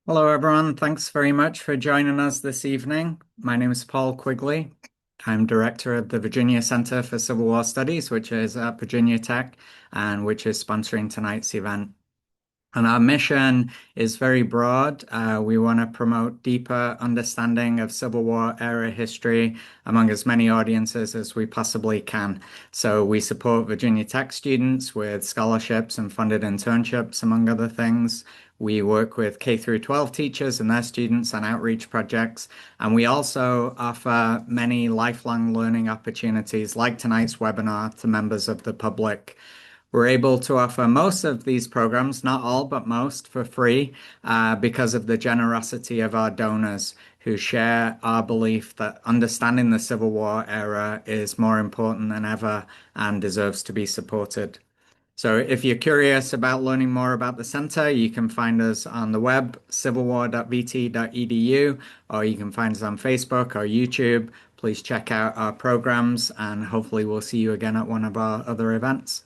Hello, everyone. Thanks very much for joining us this evening. My name is Paul Quigley. I'm director of the Virginia Center for Civil War Studies, which is at Virginia Tech and which is sponsoring tonight's event. And our mission is very broad. We want to promote deeper understanding of Civil War era history among as many audiences as we possibly can. So we support Virginia Tech students with scholarships and funded internships, among other things. We work with K through 12 teachers and their students on outreach projects. And we also offer many lifelong learning opportunities like tonight's webinar to members of the public. We're able to offer most of these programs, not all, but most, for free because of the generosity of our donors who share our belief that understanding the Civil War era is more important than ever and deserves to be supported. So if you're curious about learning more about the center, you can find us on the web, civilwar.vt.edu, or you can find us on Facebook or YouTube. Please check out our programs, and hopefully we'll see you again at one of our other events.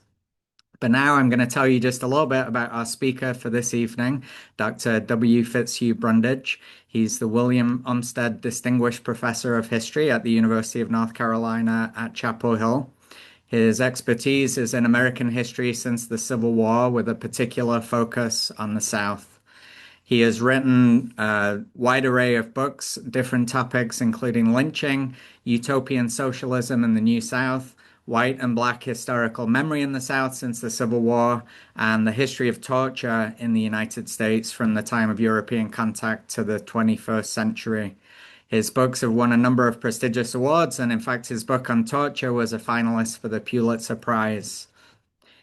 But now I'm going to tell you just a little bit about our speaker for this evening, Dr. W. Fitzhugh Brundage. He's the William Umstead Distinguished Professor of History at the University of North Carolina at Chapel Hill. His expertise is in American history since the Civil War, with a particular focus on the South. He has written a wide array of books, different topics, including lynching, utopian socialism in the New South, white and black historical memory in the South since the Civil War, and the history of torture in the United States from the time of European contact to the 21st century. His books have won a number of prestigious awards, and in fact, his book on torture was a finalist for the Pulitzer Prize.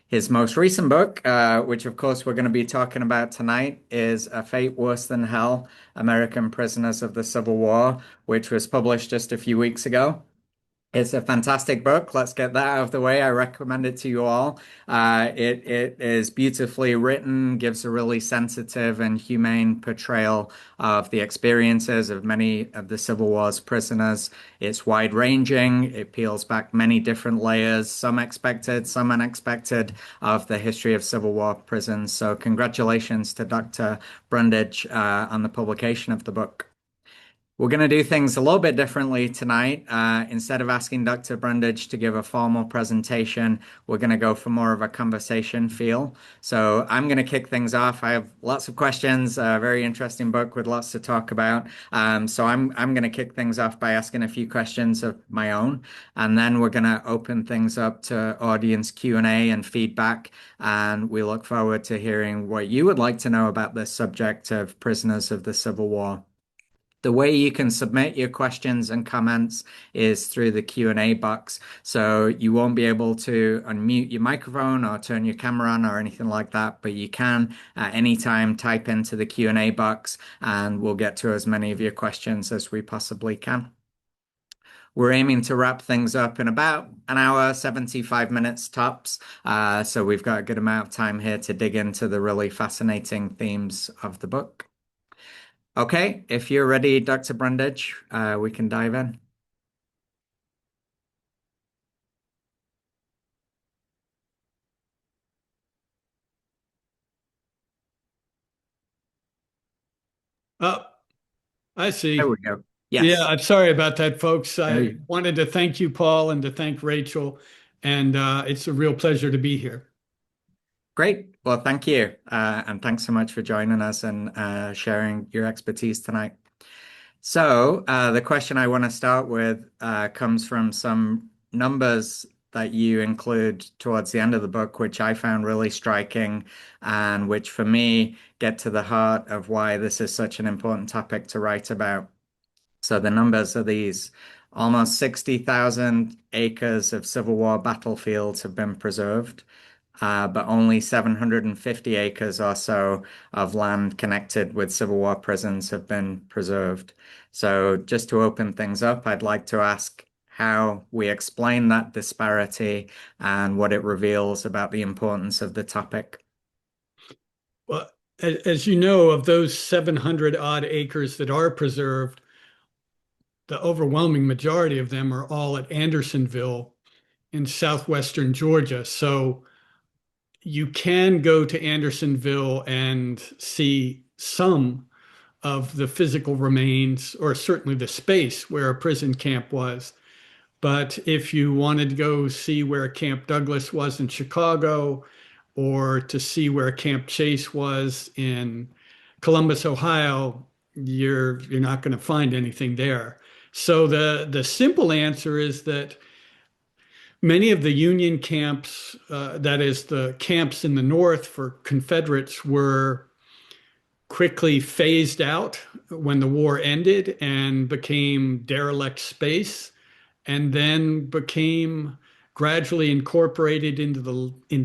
His most recent book, which of course we're going to be talking about tonight, is A Fate Worse Than Hell, American Prisoners of the Civil War, which was published just a few weeks ago. It's a fantastic book. Let's get that out of the way. I recommend it to you all. It is beautifully written, gives a really sensitive and humane portrayal of the experiences of many of the Civil War's prisoners. It's wide-ranging. It peels back many different layers, some expected, some unexpected, of the history of Civil War prisons. So congratulations to Dr. Brundage on the publication of the book. We're going to do things a little bit differently tonight. Instead of asking Dr. Brundage to give a formal presentation, we're going to go for more of a conversation feel. So I'm going to kick things off. I have lots of questions, a very interesting book with lots to talk about. So I'm going to kick things off by asking a few questions of my own, and then we're going to open things up to audience Q&A and feedback. And we look forward to hearing what you would like to know about this subject of prisoners of the Civil War. The way you can submit your questions and comments is through the Q&A box. So you won't be able to unmute your microphone or turn your camera on or anything like that, but you can at any time type into the Q&A box and we'll get to as many of your questions as we possibly can. We're aiming to wrap things up in about an hour, 75 minutes tops. So we've got a good amount of time here to dig into the really fascinating themes of the book. Okay, if you're ready, Dr. Brundage, we can dive in. Oh, I There we see. go. Yeah, Yes. I'm sorry about that, folks. I No, wanted to thank you, Paul, and to thank Rachel. And it's a real pleasure to be here. great. Well, thank you. And thanks so much for joining us and sharing your expertise tonight. So, the question I want to start with comes from some numbers that you include towards the end of the book, which I found really striking and which for me get to the heart of why this is such an important topic to write about. So the numbers are these. Almost 60,000 acres of Civil War battlefields have been preserved, but only 750 acres or so of land connected with Civil War prisons have been preserved. So just to open things up, I'd like to ask how we explain that disparity and what it reveals about the importance of the topic. Well, as you know, of those 700 odd acres that are preserved, the overwhelming majority of them are all at Andersonville in southwestern Georgia. So you can go to Andersonville and see some of the physical remains, or certainly the space where a prison camp was. But if you wanted to go see where Camp Douglas was in Chicago, or to see where Camp Chase was in Columbus, Ohio, you're not going to find anything there. So the simple answer is that many of the Union camps, that is the camps in the North for Confederates, were quickly phased out when the war ended and became derelict space, and then became gradually incorporated into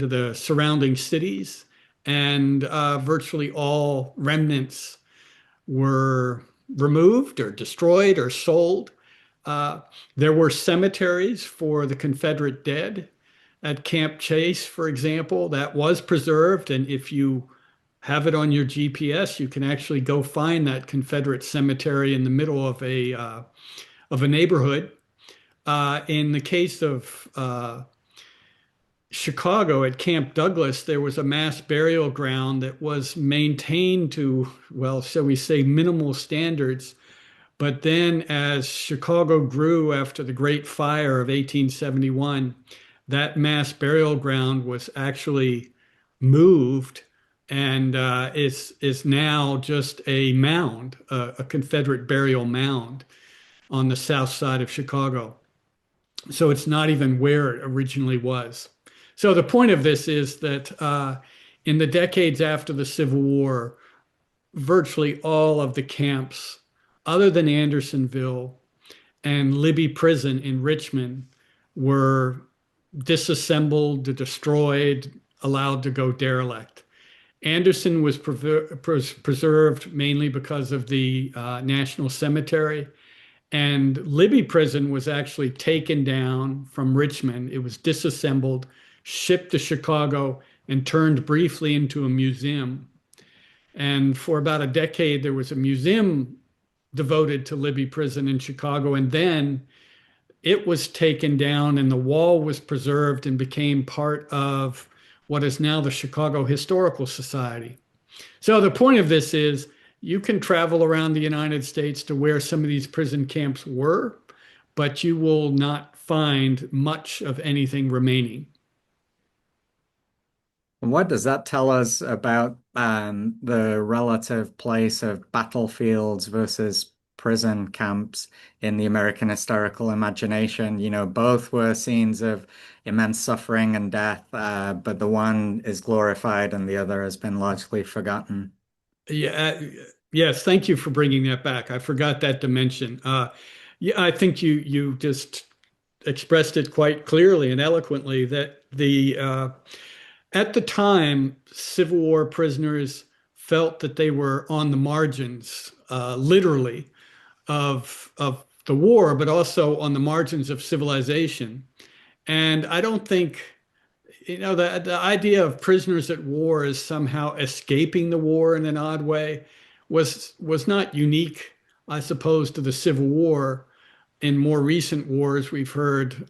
the surrounding cities, and virtually all remnants were removed or destroyed or sold. Uh, there were cemeteries for the Confederate dead at Camp Chase, for example, that was preserved. And if you have it on your GPS, you can actually go find that Confederate cemetery in the middle of a neighborhood. In the case of Chicago at Camp Douglas, there was a mass burial ground that was maintained to, well, shall we say, minimal standards. But then, as Chicago grew after the Great Fire of 1871, that mass burial ground was actually moved, and is now just a mound, a Confederate burial mound on the south side of Chicago. So it's not even where it originally was. So the point of this is that in the decades after the Civil War, virtually all of the camps, other than Andersonville and Libby Prison in Richmond, were disassembled, destroyed, allowed to go derelict. Anderson was preserved mainly because of the National Cemetery. And Libby Prison was actually taken down from Richmond. It was disassembled, shipped to Chicago, and turned briefly into a museum. And for about a decade, there was a museum devoted to Libby Prison in Chicago. And then it was taken down, and the wall was preserved and became part of what is now the Chicago Historical Society. So the point of this is you can travel around the United States to where some of these prison camps were, but you will not find much of anything remaining. What does that tell us about the relative place of battlefields versus prison camps in the American historical imagination? You know, both were scenes of immense suffering and death, but the one is glorified and the other has been largely forgotten. Yeah, yes, thank you for bringing that back. I forgot that dimension. Yeah, I think you just expressed it quite clearly and eloquently that the at the time, Civil War prisoners felt that they were on the margins, literally, of the war, but also on the margins of civilization. And I don't think, the idea of prisoners at war as somehow escaping the war in an odd way was not unique, I suppose, to the Civil War. In more recent wars, we've heard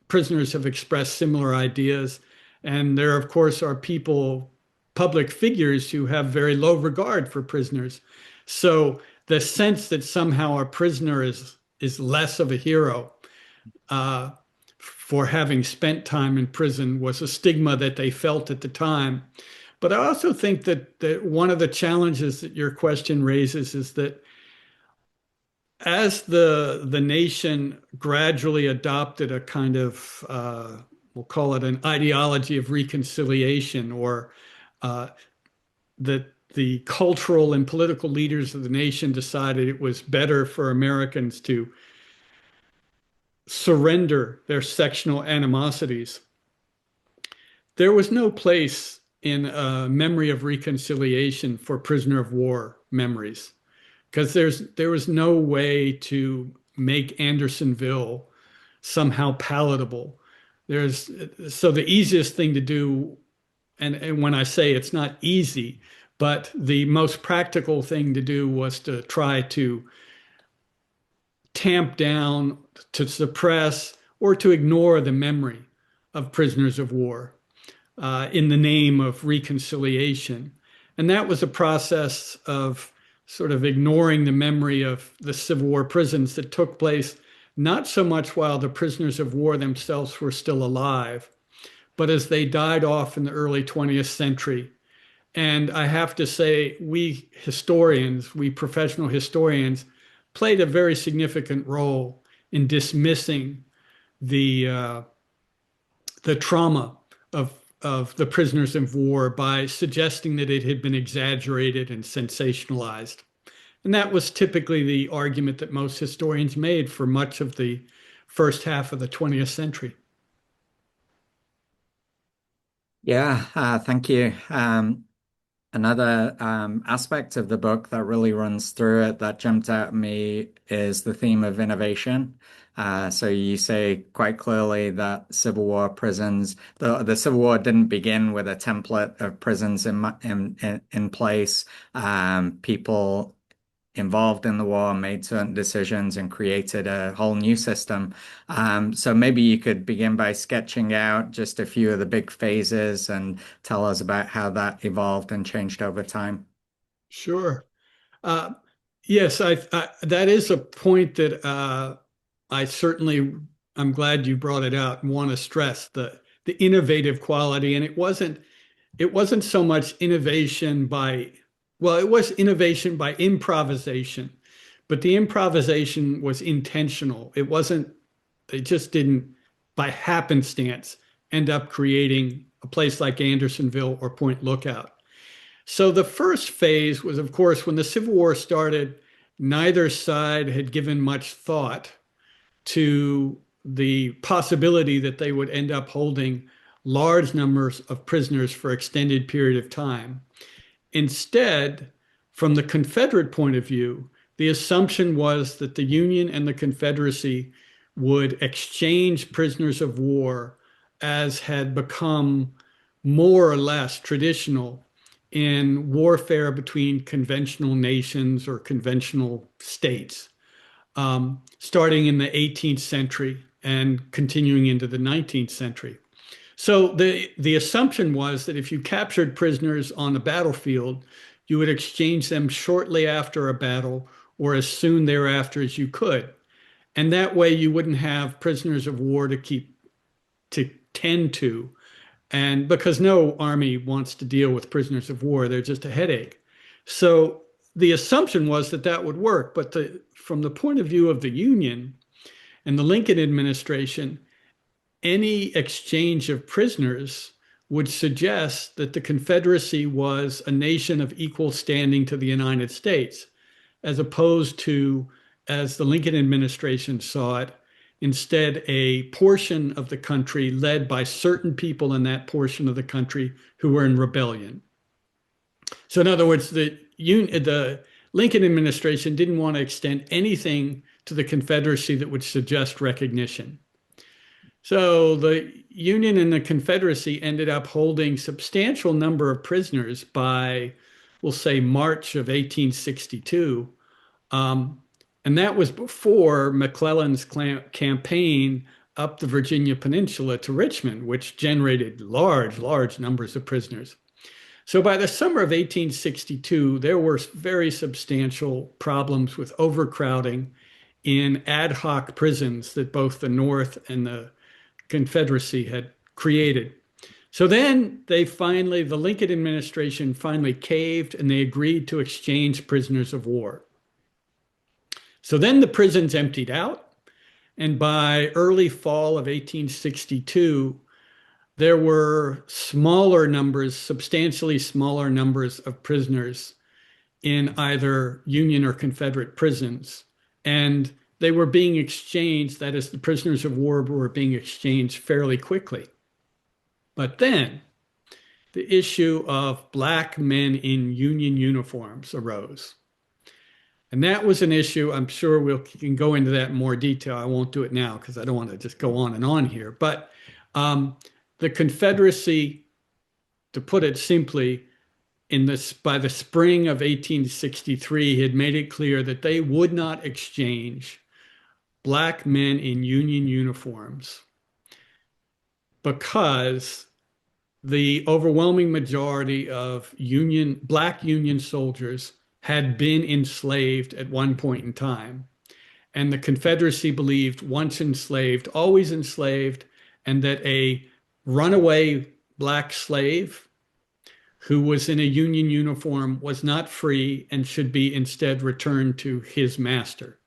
prisoners have expressed similar ideas. And there, of course, are people, public figures, who have very low regard for prisoners. So the sense that somehow a prisoner is less of a hero uh, for having spent time in prison was a stigma that they felt at the time. But I also think that one of the challenges that your question raises is that as the nation gradually adopted a kind of we'll call it an ideology of reconciliation, or uh, that the cultural and political leaders of the nation decided it was better for Americans to surrender their sectional animosities. There was no place in a memory of reconciliation for prisoner of war memories, because there was no way to make Andersonville somehow palatable. So the easiest thing to do, and when I say it's not easy, but the most practical thing to do was to try to tamp down, to suppress, or to ignore the memory of prisoners of war in the name of reconciliation. And that was a process of sort of ignoring the memory of the Civil War prisons that took place not so much while the prisoners of war themselves were still alive, but as they died off in the early 20th century. And I have to say, we historians, we professional historians, played a very significant role in dismissing the uh, the trauma of the prisoners of war by suggesting that it had been exaggerated and sensationalized. And that was typically the argument that most historians made for much of the first half of the 20th century. Yeah, thank you. Another aspect of the book that really runs through it that jumped out at me is the theme of innovation. So you say quite clearly that Civil War prisons, the Civil War didn't begin with a template of prisons in place. People involved in the war made certain decisions and created a whole new system. So maybe you could begin by sketching out just a few of the big phases and tell us about how that evolved and changed over time. Sure. Uh, yes, that is a point that I certainly I'm glad you brought it out and want to stress the innovative quality. And it wasn't so much innovation by well, it was innovation by improvisation, but the improvisation was intentional. It wasn't they just didn't by happenstance end up creating a place like Andersonville or Point Lookout. So the first phase was, of course, when the Civil War started, neither side had given much thought to the possibility that they would end up holding large numbers of prisoners for extended period of time. Instead, from the Confederate point of view, the assumption was that the Union and the Confederacy would exchange prisoners of war as had become more or less traditional in warfare between conventional nations or conventional states, starting in the 18th century and continuing into the 19th century. So the assumption was that if you captured prisoners on a battlefield, you would exchange them shortly after a battle or as soon thereafter as you could. And that way you wouldn't have prisoners of war to tend to. And because no army wants to deal with prisoners of war, they're just a headache. So the assumption was that that would work. But from the point of view of the Union and the Lincoln administration, any exchange of prisoners would suggest that the Confederacy was a nation of equal standing to the United States, as opposed to, as the Lincoln administration saw it, instead a portion of the country led by certain people in that portion of the country who were in rebellion. So, in other words, the Lincoln administration didn't want to extend anything to the Confederacy that would suggest recognition. So the Union and the Confederacy ended up holding substantial number of prisoners by, we'll say, March of 1862. And that was before McClellan's campaign up the Virginia Peninsula to Richmond, which generated large, large numbers of prisoners. So by the summer of 1862, there were very substantial problems with overcrowding in ad hoc prisons that both the North and the Confederacy had created. So then the Lincoln administration finally caved and they agreed to exchange prisoners of war. So then the prisons emptied out. And by early fall of 1862, there were smaller numbers, substantially smaller numbers of prisoners in either Union or Confederate prisons. And they were being exchanged, that is, the prisoners of war were being exchanged fairly quickly. But then the issue of black men in Union uniforms arose. And that was an issue. I'm sure we can go into that in more detail. I won't do it now because I don't want to just go on and on here. But the Confederacy, to put it simply, by the spring of 1863, had made it clear that they would not exchange black men in Union uniforms because the overwhelming majority of black Union soldiers had been enslaved at one point in time. And the Confederacy believed once enslaved, always enslaved, and that a runaway black slave who was in a Union uniform was not free and should be instead returned to his master.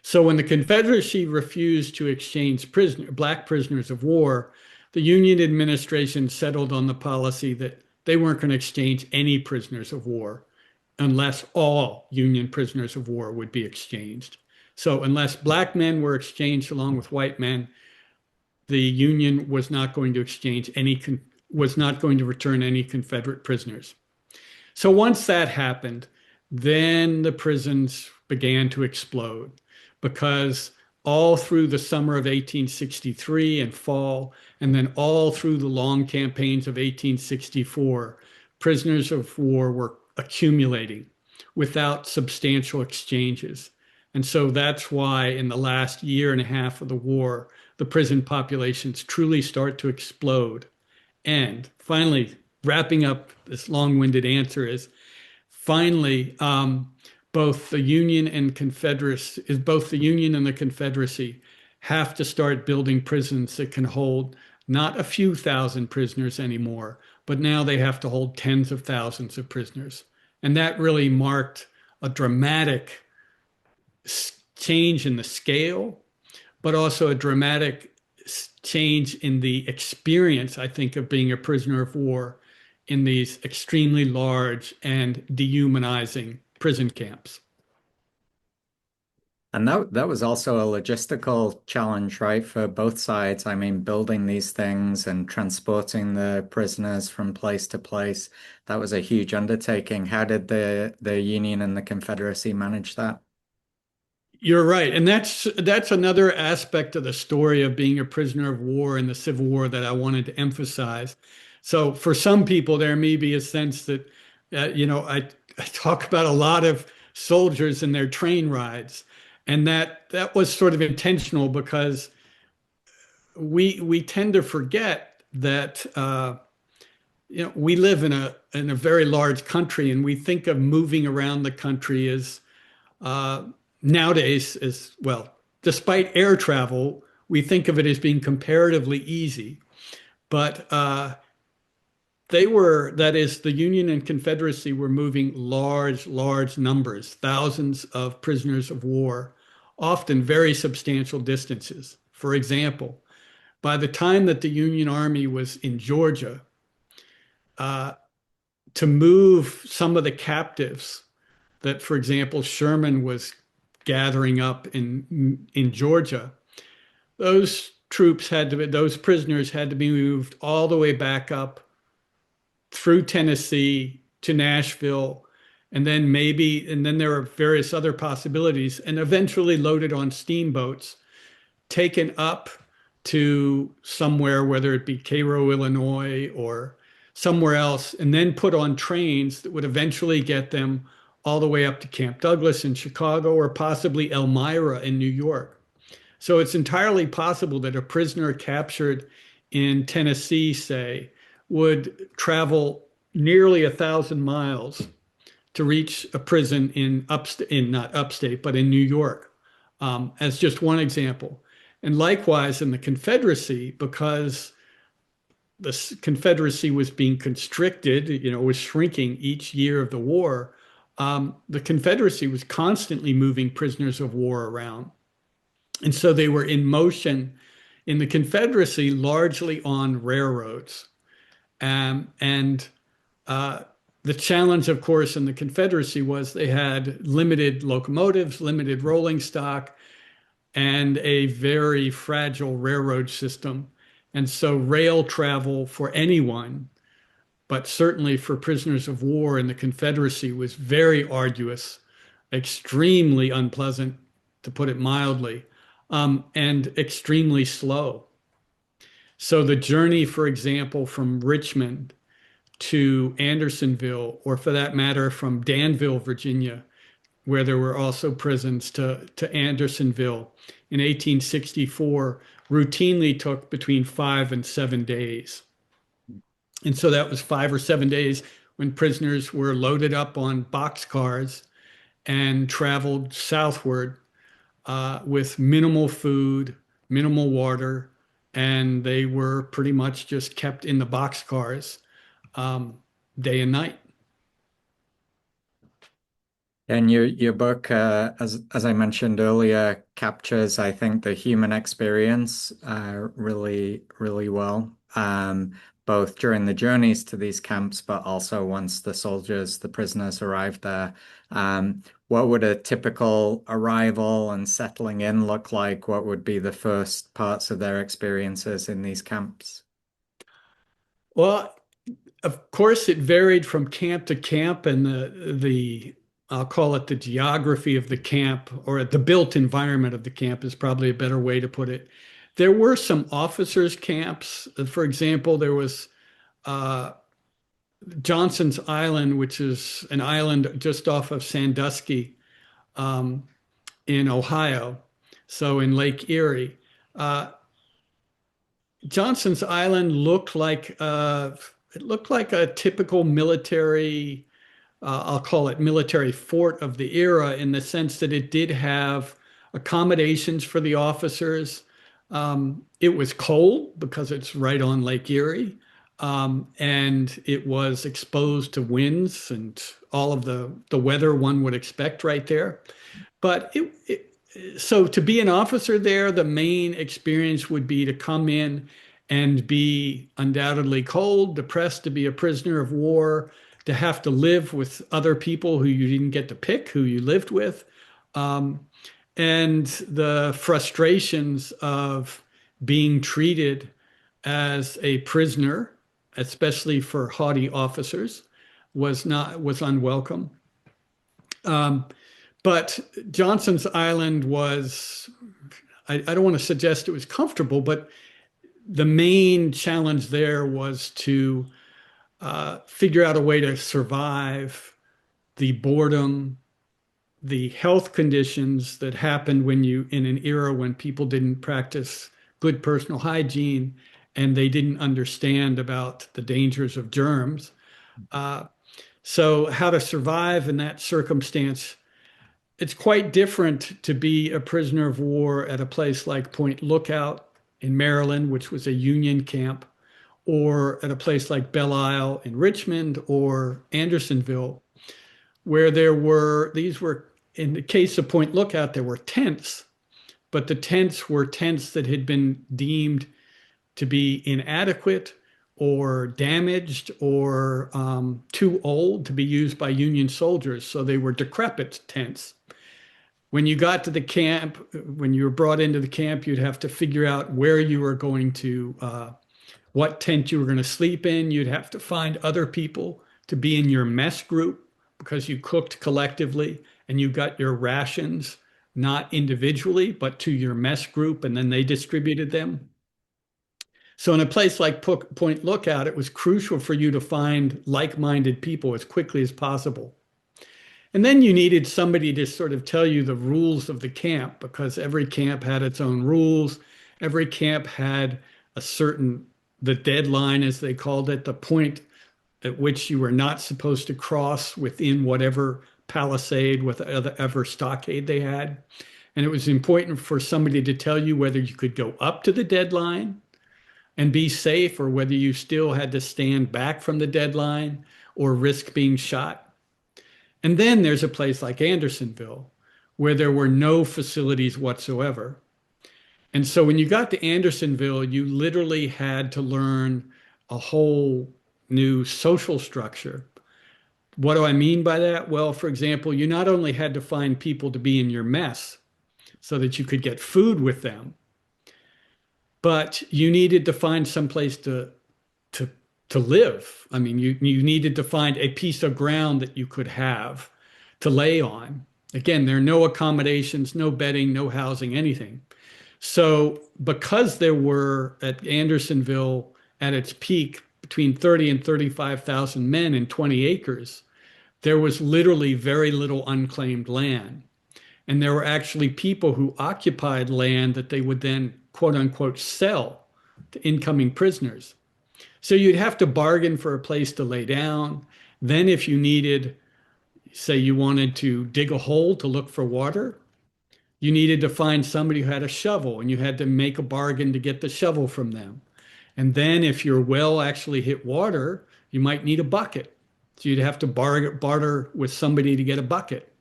So when the Confederacy refused to exchange black prisoners of war, the Union administration settled on the policy that they weren't going to exchange any prisoners of war unless all Union prisoners of war would be exchanged. So unless black men were exchanged along with white men, the Union was not going to was not going to return any Confederate prisoners. So once that happened, then the prisons began to explode because all through the summer of 1863 and fall, and then all through the long campaigns of 1864, prisoners of war were accumulating without substantial exchanges. And so that's why in the last year and a half of the war, the prison populations truly start to explode. And finally, wrapping up this long-winded answer is finally, both the Union and the Confederacy have to start building prisons that can hold not a few thousand prisoners anymore, but now they have to hold tens of thousands of prisoners. And that really marked a dramatic change in the scale, but also a dramatic change in the experience, I think, of being a prisoner of war in these extremely large and dehumanizing prison camps. And that was also a logistical challenge, right, for both sides. I mean, building these things and transporting the prisoners from place to place. That was a huge undertaking. How did the Union and the Confederacy manage that? You're right. And that's another aspect of the story of being a prisoner of war in the Civil War that I wanted to emphasize. So for some people, there may be a sense that, I talk about a lot of soldiers and their train rides, and that was sort of intentional because we tend to forget that we live in a very large country, and we think of moving around the country as uh, nowadays as well. Despite air travel, we think of it as being comparatively easy, but that is, the Union and Confederacy were moving large numbers, thousands of prisoners of war, often very substantial distances. For example, by the time that the Union Army was in Georgia, uh, to move some of the captives that, for example, Sherman was gathering up in Georgia, those prisoners had to be moved all the way back up through Tennessee to Nashville, and then there are various other possibilities, and eventually loaded on steamboats, taken up to somewhere, whether it be Cairo, Illinois, or somewhere else, and then put on trains that would eventually get them all the way up to Camp Douglas in Chicago or possibly Elmira in New York. So it's entirely possible that a prisoner captured in Tennessee, say, would travel nearly 1,000 miles to reach a prison in not upstate, but in New York, as just one example. And likewise in the Confederacy, because the Confederacy was being constricted, was shrinking each year of the war. The Confederacy was constantly moving prisoners of war around. And so they were in motion in the Confederacy largely on railroads. And the challenge, of course, in the Confederacy was they had limited locomotives, limited rolling stock, and a very fragile railroad system. And so rail travel for anyone, but certainly for prisoners of war in the Confederacy, was very arduous, extremely unpleasant, to put it mildly, and extremely slow. So the journey, for example, from Richmond to Andersonville, or for that matter, from Danville, Virginia, where there were also prisons, to Andersonville in 1864, routinely took between 5 and 7 days. And so that was 5 or 7 days when prisoners were loaded up on boxcars and traveled southward with minimal food, minimal water, and they were pretty much just kept in the boxcars um, day and night. And your book, as I mentioned earlier, captures, I think, the human experience really well. Both during the journeys to these camps, but also once the prisoners arrived there. What would a typical arrival and settling in look like? What would be the first parts of their experiences in these camps? Well, of course, it varied from camp to camp, and the I'll call it the geography of the camp, or the built environment of the camp is probably a better way to put it. There were some officers' camps. For example, there was uh, Johnson's Island, which is an island just off of Sandusky um, in Ohio, so in Lake Erie. Uh, Johnson's Island looked like a typical military, I'll call it military fort of the era, in the sense that it did have accommodations for the officers. It was cold because it's right on Lake Erie, and it was exposed to winds and all of the weather one would expect right there. But so to be an officer there, the main experience would be to come in and be undoubtedly cold, depressed, to be a prisoner of war, to have to live with other people who you didn't get to pick, who you lived with, um, and the frustrations of being treated as a prisoner, especially for haughty officers, was unwelcome. Um, but Johnson's Island was, I don't want to suggest it was comfortable, but the main challenge there was to figure out a way to survive the boredom, the health conditions that happened when you, in an era when people didn't practice good personal hygiene and they didn't understand about the dangers of germs. Uh, so, how to survive in that circumstance. It's quite different to be a prisoner of war at a place like Point Lookout in Maryland, which was a Union camp, or at a place like Belle Isle in Richmond or Andersonville, where these were, in the case of Point Lookout, there were tents, but the tents were tents that had been deemed to be inadequate or damaged or too old to be used by Union soldiers. So they were decrepit tents. When you got to the camp, when you were brought into the camp, you'd have to figure out where you were going to, what tent you were going to sleep in. You'd have to find other people to be in your mess group because you cooked collectively and you got your rations not individually, but to your mess group, and then they distributed them. So, in a place like Point Lookout, it was crucial for you to find like-minded people as quickly as possible. And then you needed somebody to sort of tell you the rules of the camp because every camp had its own rules. Every camp had the deadline, as they called it, the point at which you were not supposed to cross within whatever palisade, whatever stockade they had. And it was important for somebody to tell you whether you could go up to the deadline and be safe or whether you still had to stand back from the deadline or risk being shot. And then there's a place like Andersonville where there were no facilities whatsoever. And so when you got to Andersonville, you literally had to learn a whole new social structure. What do I mean by that? Well, for example, you not only had to find people to be in your mess so that you could get food with them, but you needed to find some place to to live. I mean, you needed to find a piece of ground that you could have to lay on. Again, there are no accommodations, no bedding, no housing, anything. So, because there were at Andersonville at its peak between 30 and 35,000 men in 20 acres, there was literally very little unclaimed land. And there were actually people who occupied land that they would then, quote unquote, sell to incoming prisoners. So you'd have to bargain for a place to lay down. Then if you needed, say you wanted to dig a hole to look for water, you needed to find somebody who had a shovel and you had to make a bargain to get the shovel from them. And then if your well actually hit water, you might need a bucket. So you'd have to barter with somebody to get a bucket.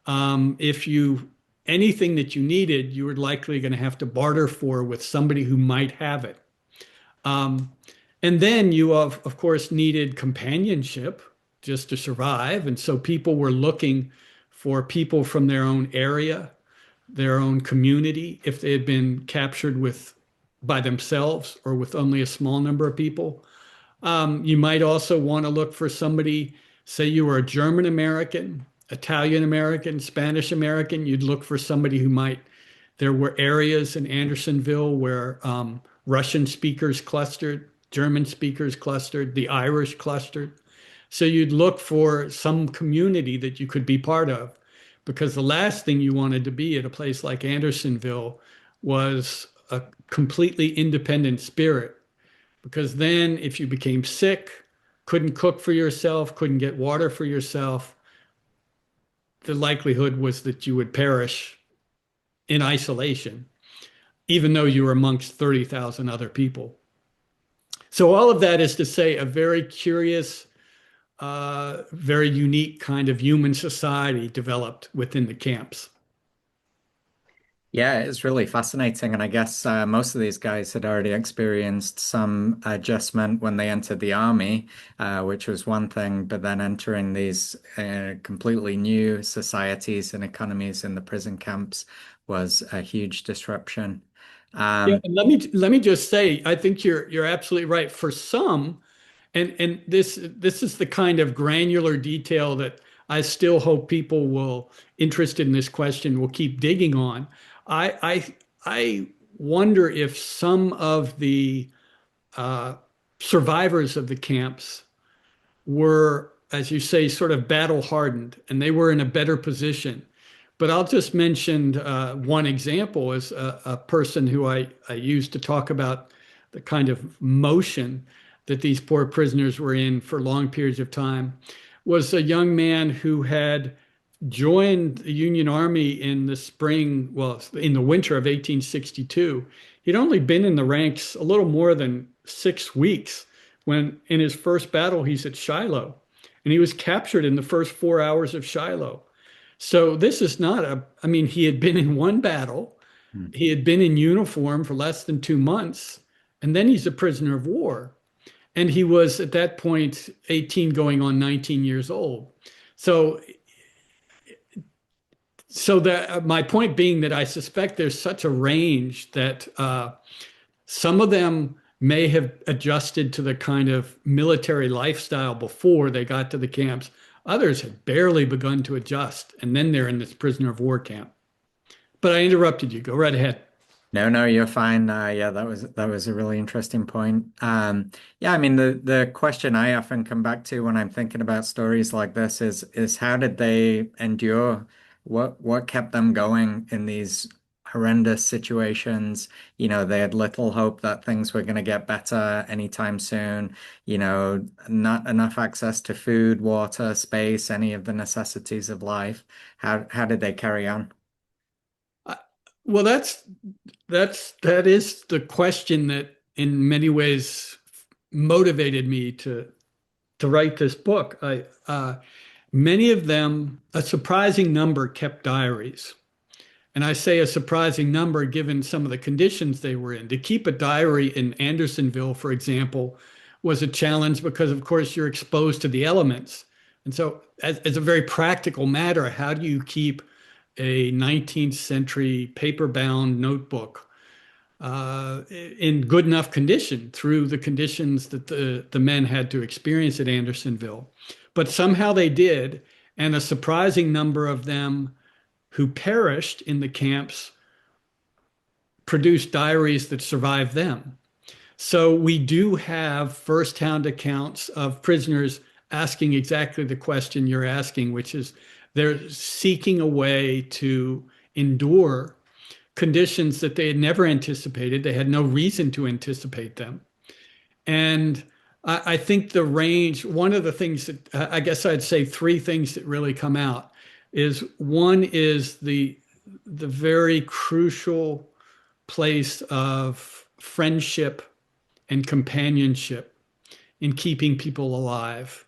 If you anything that you needed, you were likely going to have to barter for with somebody who might have it. Um, and then you of course needed companionship just to survive. And so people were looking for people from their own area, their own community, if they had been captured with by themselves or with only a small number of people. You might also want to look for somebody, say you were a German American, Italian American, Spanish American, you'd look for somebody who might, there were areas in Andersonville where Russian speakers clustered, German speakers clustered, the Irish clustered. So you'd look for some community that you could be part of, because the last thing you wanted to be at a place like Andersonville was a completely independent spirit. Because then, if you became sick, couldn't cook for yourself, couldn't get water for yourself, the likelihood was that you would perish in isolation, even though you were amongst 30,000 other people. So, all of that is to say, a very curious, very unique kind of human society developed within the camps. Yeah, it's really fascinating. And I guess most of these guys had already experienced some adjustment when they entered the army, which was one thing, but then entering these completely new societies and economies in the prison camps was a huge disruption. Yeah, Um, and let me just say, I think you're absolutely right. For some, and this is the kind of granular detail that I still hope people will interested in this question will keep digging on. I wonder if some of the uh, survivors of the camps were, as you say, sort of battle hardened, and they were in a better position. But I'll just mention one example as a person who I used to talk about the kind of motion that these poor prisoners were in for long periods of time, was a young man who had joined the Union Army in the spring, well, in the winter of 1862. He'd only been in the ranks a little more than 6 weeks when, in his first battle, he's at Shiloh, and he was captured in the first 4 hours of Shiloh. So this is not a, I mean, he had been in one battle, he had been in uniform for less than 2 months, and then he's a prisoner of war. And he was at that point 18 going on 19 years old. So so that my point being that I suspect there's such a range that some of them may have adjusted to the kind of military lifestyle before they got to the camps. Others had barely begun to adjust, and then they're in this prisoner of war camp. But I interrupted you. Go right ahead. No, no, you're fine. Yeah, that was a really interesting point. Yeah, I mean the question I often come back to when I'm thinking about stories like this is how did they endure? What kept them going in these horrendous situations? You know, they had little hope that things were going to get better anytime soon. You know, not enough access to food, water, space, any of the necessities of life. How did they carry on? Uh, Well, that is the question that in many ways motivated me to write this book. Many of them, a surprising number, kept diaries. And I say a surprising number given some of the conditions they were in. To keep a diary in Andersonville, for example, was a challenge because, of course, you're exposed to the elements. And so, as a very practical matter, how do you keep a 19th century paper-bound notebook in good enough condition through the conditions that the men had to experience at Andersonville? But somehow they did, and a surprising number of them who perished in the camps produced diaries that survived them. So we do have firsthand accounts of prisoners asking exactly the question you're asking, which is they're seeking a way to endure conditions that they had never anticipated. They had no reason to anticipate them. And I think the range, one of the things that I guess I'd say three things that really come out is one is the very crucial place of friendship and companionship in keeping people alive,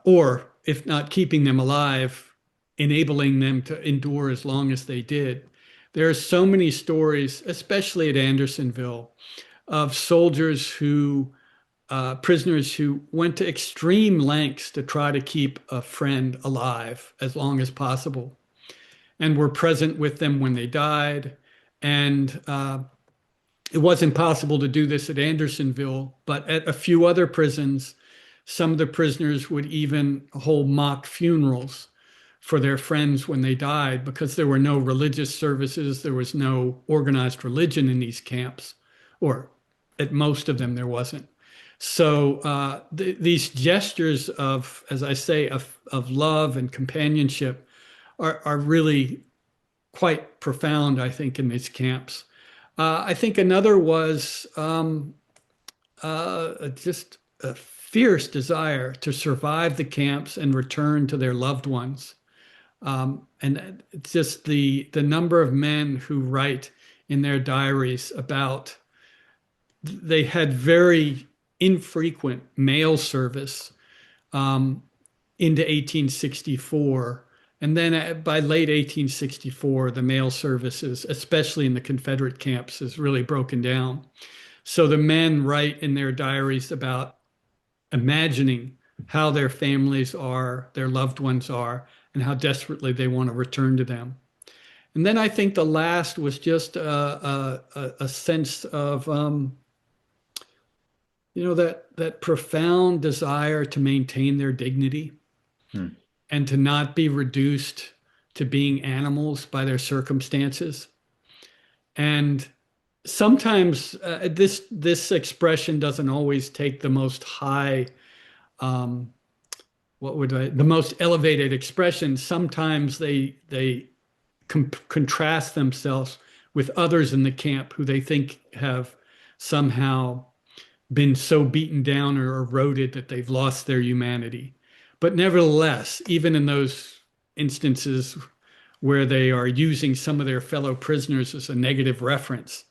or if not keeping them alive, enabling them to endure as long as they did. There are so many stories, especially at Andersonville, of soldiers who prisoners who went to extreme lengths to try to keep a friend alive as long as possible and were present with them when they died. And it wasn't possible to do this at Andersonville, but at a few other prisons, some of the prisoners would even hold mock funerals for their friends when they died because there were no religious services, there was no organized religion in these camps, or at most of them there wasn't. So these gestures of, as I say, of love and companionship are really quite profound, I think, in these camps. I think another was just a fierce desire to survive the camps and return to their loved ones. And it's just the number of men who write in their diaries about they had very infrequent mail service into 1864. And then by late 1864, the mail services, especially in the Confederate camps, is really broken down. So the men write in their diaries about imagining how their families are, their loved ones are, and how desperately they want to return to them. And then I think the last was just a sense of, that profound desire to maintain their dignity Hmm. and to not be reduced to being animals by their circumstances. And sometimes this expression doesn't always take the most high, um, the most elevated expression. Sometimes they contrast themselves with others in the camp who they think have somehow been so beaten down or eroded that they've lost their humanity. But nevertheless, even in those instances where they are using some of their fellow prisoners as a negative reference,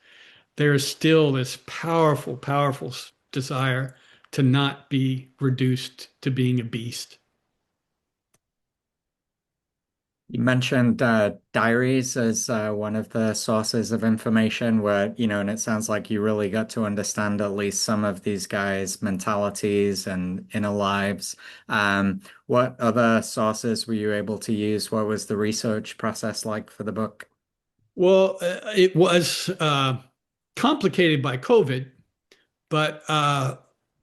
there is still this powerful, powerful desire to not be reduced to being a beast. You mentioned diaries as one of the sources of information where, and it sounds like you really got to understand at least some of these guys' mentalities and inner lives. What other sources were you able to use? What was the research process like for the book? Well, it was complicated by COVID, but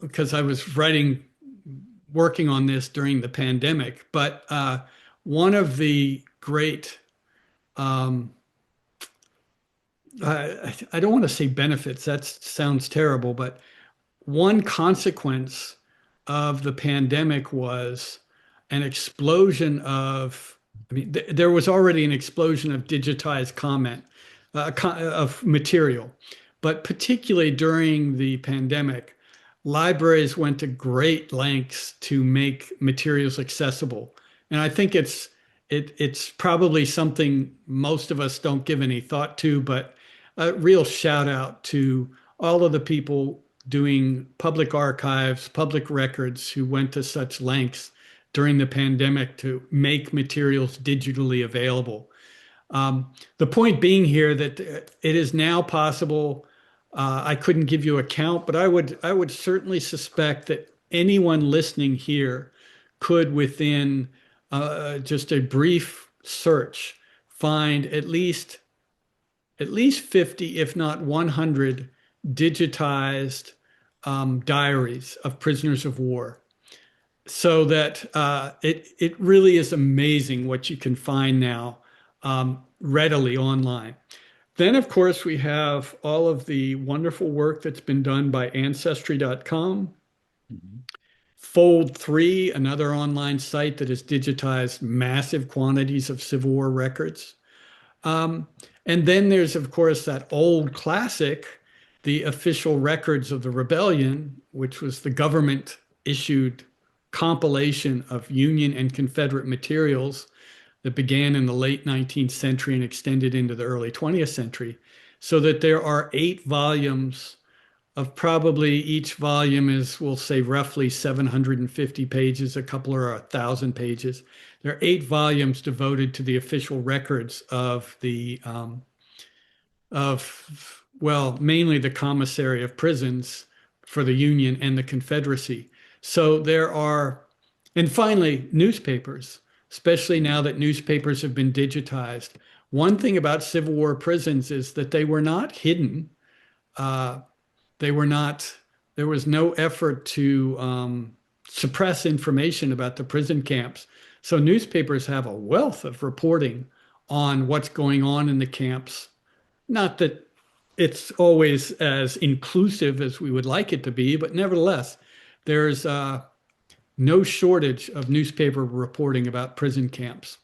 because I was working on this during the pandemic. But one of the great, um, I don't want to say benefits, that sounds terrible, but one consequence of the pandemic was an explosion of, I mean, there was already an explosion of digitized of material. But particularly during the pandemic, libraries went to great lengths to make materials accessible. And I think it's probably something most of us don't give any thought to, but a real shout out to all of the people doing public archives, public records who went to such lengths during the pandemic to make materials digitally available. The point being here that it is now possible. I couldn't give you a count, but I would certainly suspect that anyone listening here could, within just a brief search, find at least 50, if not 100, digitized diaries of prisoners of war. So that it really is amazing what you can find now readily online. Then, of course, we have all of the wonderful work that's been done by Ancestry.com. Mhm. Fold 3, another online site that has digitized massive quantities of Civil War records. Um, and then there's, of course, that old classic the official records of the rebellion, which was the government issued compilation of Union and Confederate materials that began in the late 19th century and extended into the early 20th century, so that there are 8 volumes of probably each volume is, we'll say, roughly 750 pages, a couple or 1,000 pages. There are 8 volumes devoted to the official records of well, mainly the commissary of prisons for the Union and the Confederacy. So there are, and finally, newspapers, especially now that newspapers have been digitized. One thing about Civil War prisons is that they were not hidden. Uh, they were not, there was no effort to suppress information about the prison camps. So newspapers have a wealth of reporting on what's going on in the camps. Not that it's always as inclusive as we would like it to be, but nevertheless, there's no shortage of newspaper reporting about prison camps.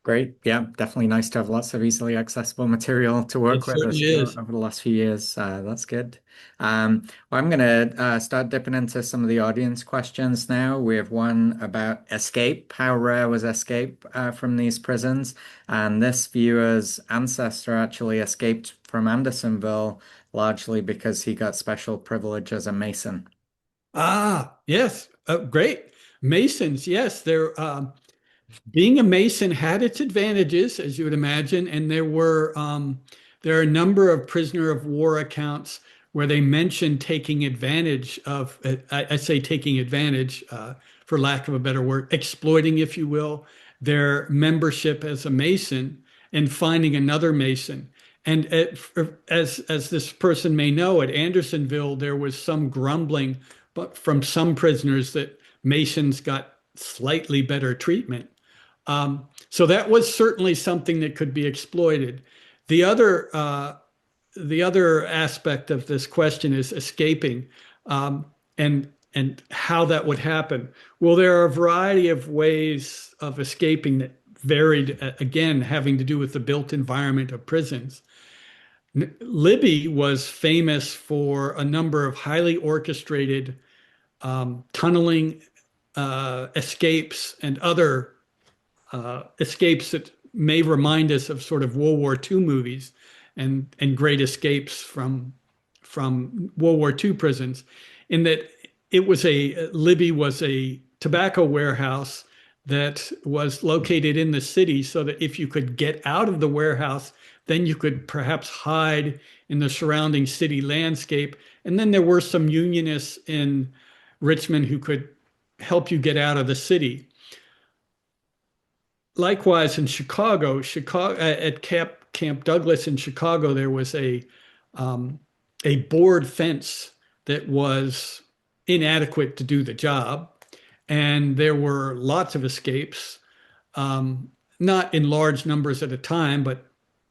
Great. Yeah, definitely nice to have lots of easily accessible material to It work with certainly us is. over the last few years. That's good. Well, I'm going to start dipping into some of the audience questions now. We have one about escape. How rare was escape from these prisons? And this viewer's ancestor actually escaped from Andersonville largely because he got special privilege as a Mason. Ah, yes, great. Masons, yes, they're being a Mason had its advantages, as you would imagine, and there are a number of prisoner of war accounts where they mention taking advantage of, I say taking advantage, for lack of a better word, exploiting, if you will, their membership as a Mason and finding another Mason. And as this person may know, at Andersonville, there was some grumbling, but from some prisoners that Masons got slightly better treatment. So that was certainly something that could be exploited. The other the other aspect of this question is escaping, and how that would happen. Well, there are a variety of ways of escaping that varied, again, having to do with the built environment of prisons. Libby was famous for a number of highly orchestrated tunneling escapes and other escapes that may remind us of sort of World War II movies and great escapes from World War II prisons, in that Libby was a tobacco warehouse that was located in the city, so that if you could get out of the warehouse, then you could perhaps hide in the surrounding city landscape. And then there were some unionists in Richmond who could help you get out of the city. Likewise, in Chicago at Camp Douglas in Chicago, there was a board fence that was inadequate to do the job, and there were lots of escapes, not in large numbers at a time, but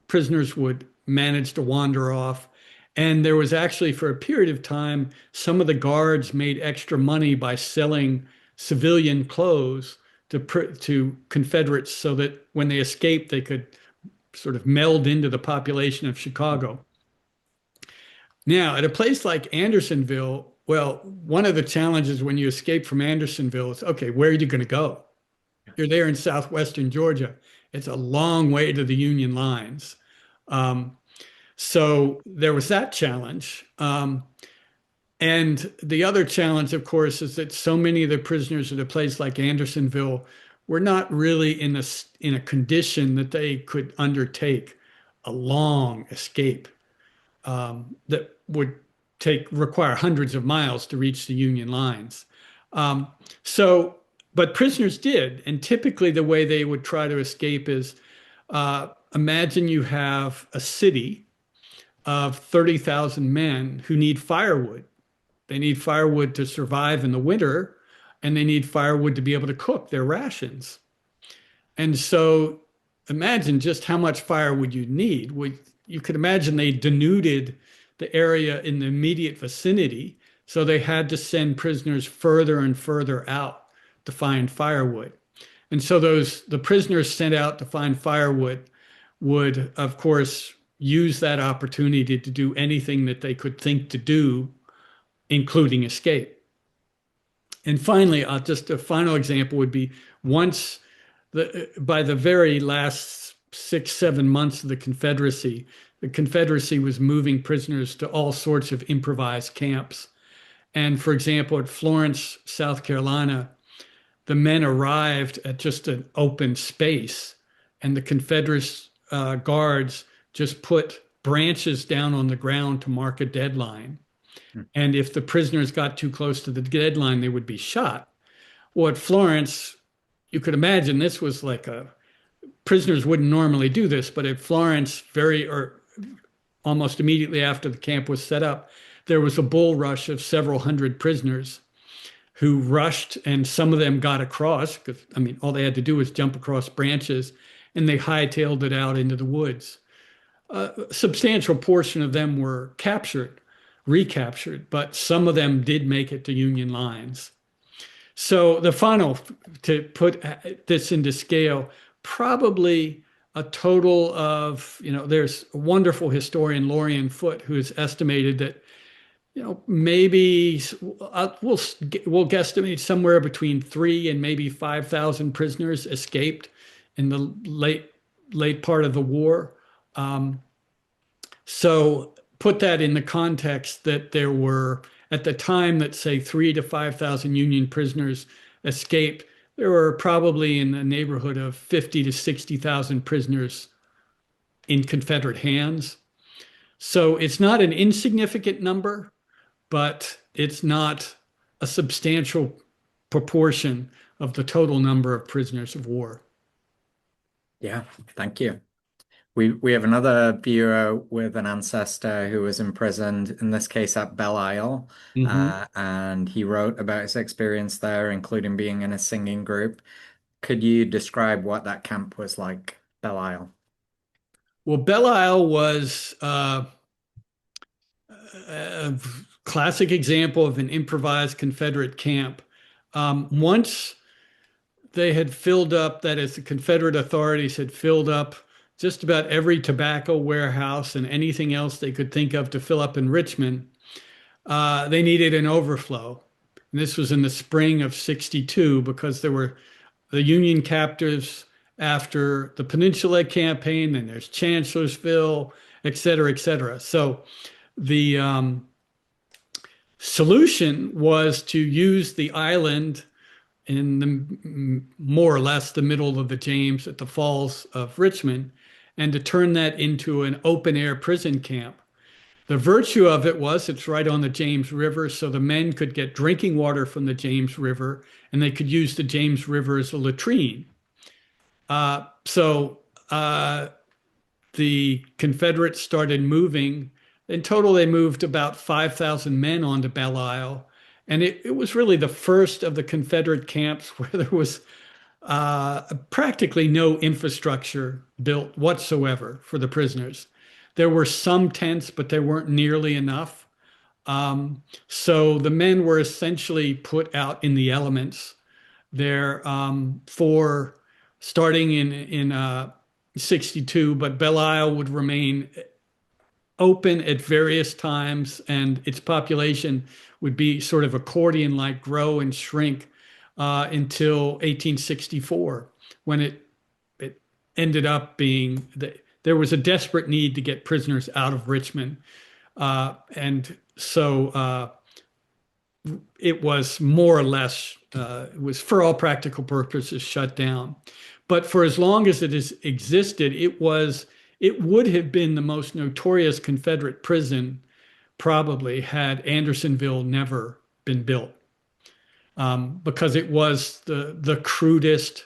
prisoners would manage to wander off. And there was actually, for a period of time, some of the guards made extra money by selling civilian clothes to Confederates, so that when they escaped, they could sort of meld into the population of Chicago. Now, at a place like Andersonville, well, one of the challenges when you escape from Andersonville is, okay, where are you going to go? You're there in southwestern Georgia. It's a long way to the Union lines. So there was that challenge. And the other challenge, of course, is that so many of the prisoners at a place like Andersonville were not really in a condition that they could undertake a long escape that would require hundreds of miles to reach the Union lines. Um, so, but prisoners did, and typically the way they would try to escape is, imagine you have a city of 30,000 men who need firewood. They need firewood to survive in the winter, and they need firewood to be able to cook their rations. And so imagine just how much firewood you'd need. You could imagine they denuded the area in the immediate vicinity, so they had to send prisoners further and further out to find firewood. And so the prisoners sent out to find firewood would, of course, use that opportunity to do anything that they could think to do, including escape. And finally, just a final example would be once by the very last 6, 7 months of the Confederacy was moving prisoners to all sorts of improvised camps. And for example, at Florence, South Carolina, the men arrived at just an open space, and the Confederate guards just put branches down on the ground to mark a deadline. Hmm. And if the prisoners got too close to the deadline, they would be shot. Well, at Florence, you could imagine this was like a prisoners wouldn't normally do this, but at Florence, very or almost immediately after the camp was set up, there was a bull rush of several hundred prisoners who rushed, and some of them got across because, I mean, all they had to do was jump across branches, and they hightailed it out into the woods. A substantial portion of them were recaptured, but some of them did make it to Union lines. So the final, to put this into scale, probably a total of, there's a wonderful historian, Lorian Foote, who has estimated that, maybe we'll guesstimate somewhere between 3 and maybe 5,000 prisoners escaped in the late part of the war. So put that in the context that there were, at the time that say 3 to 5,000 Union prisoners escaped, there were probably in the neighborhood of 50 to 60,000 prisoners in Confederate hands. So it's not an insignificant number, but it's not a substantial proportion of the total number of prisoners of war. Yeah, thank you. We have another viewer with an ancestor who was imprisoned, in this case at Belle Isle, Mhm. and he wrote about his experience there, including being in a singing group. Could you describe what that camp was like, Belle Isle? Well, Belle Isle was a classic example of an improvised Confederate camp. Once they had filled up, that is, the Confederate authorities had filled up just about every tobacco warehouse and anything else they could think of to fill up in Richmond, they needed an overflow. And this was in the spring of 62 because there were the Union captives after the Peninsula Campaign, then there's Chancellorsville, et cetera, et cetera. So the solution was to use the island in the more or less the middle of the James at the falls of Richmond and to turn that into an open air prison camp. The virtue of it was it's right on the James River, so the men could get drinking water from the James River and they could use the James River as a latrine. So the Confederates started moving. In total, they moved about 5,000 men onto Belle Isle. And it was really the first of the Confederate camps where there was practically no infrastructure built whatsoever for the prisoners. There were some tents, but there weren't nearly enough. So the men were essentially put out in the elements there for starting in 62, but Belle Isle would remain open at various times, and its population would be sort of accordion-like grow and shrink until 1864, when it ended up being that there was a desperate need to get prisoners out of Richmond, and so it was more or less it was for all practical purposes shut down. But for as long as it has existed, it would have been the most notorious Confederate prison probably had Andersonville never been built, because it was the crudest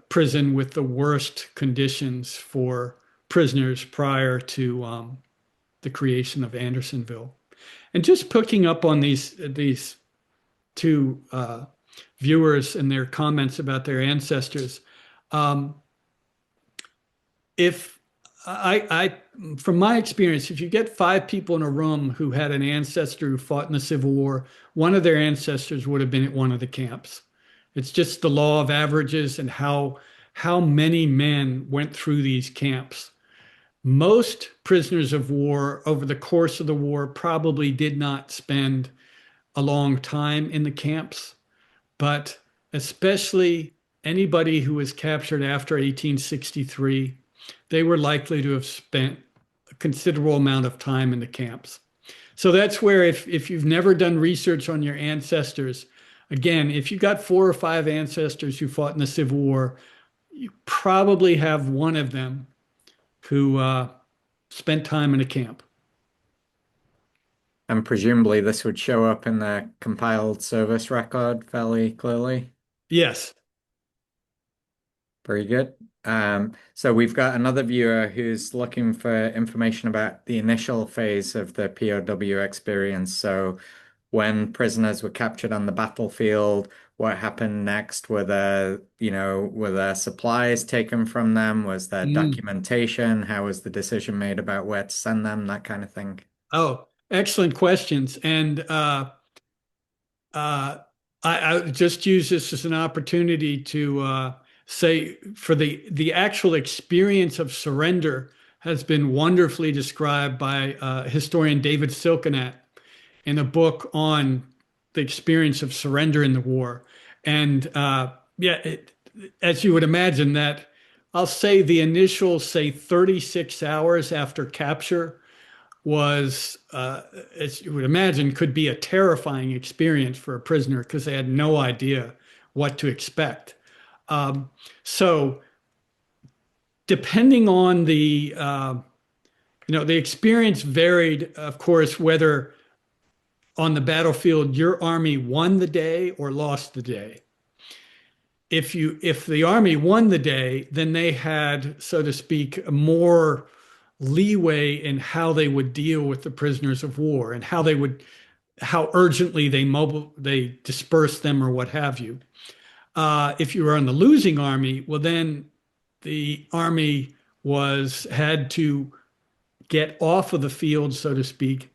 prison with the worst conditions for prisoners prior to the creation of Andersonville. And just picking up on these two viewers and their comments about their ancestors, if from my experience, if you get 5 people in a room who had an ancestor who fought in the Civil War, one of their ancestors would have been at one of the camps. It's just the law of averages and how many men went through these camps. Most prisoners of war over the course of the war probably did not spend a long time in the camps, but especially anybody who was captured after 1863, they were likely to have spent a considerable amount of time in the camps. So that's where, if you've never done research on your ancestors, again, if you got four or five ancestors who fought in the Civil War, you probably have one of them who spent time in a camp. And presumably this would show up in the compiled service record fairly clearly. Yes. Very good. So we've got another viewer who's looking for information about the initial phase of the POW experience. So when prisoners were captured on the battlefield, what happened next? Were there supplies taken from them? Was there Mm. documentation? How was the decision made about where to send them? That kind of thing. Oh, excellent questions. And uh, I just use this as an opportunity to say for the actual experience of surrender has been wonderfully described by historian David Silkenat in a book on the experience of surrender in the war. And yeah, as you would imagine, that I'll say the initial, say, 36 hours after capture was, as you would imagine, could be a terrifying experience for a prisoner because they had no idea what to expect. Um, so, depending on the experience varied, of course, whether on the battlefield your army won the day or lost the day. If the army won the day, then they had, so to speak, more leeway in how they would deal with the prisoners of war and how urgently they disperse them or what have you. If you were on the losing army, well, then the army was had to get off of the field, so to speak,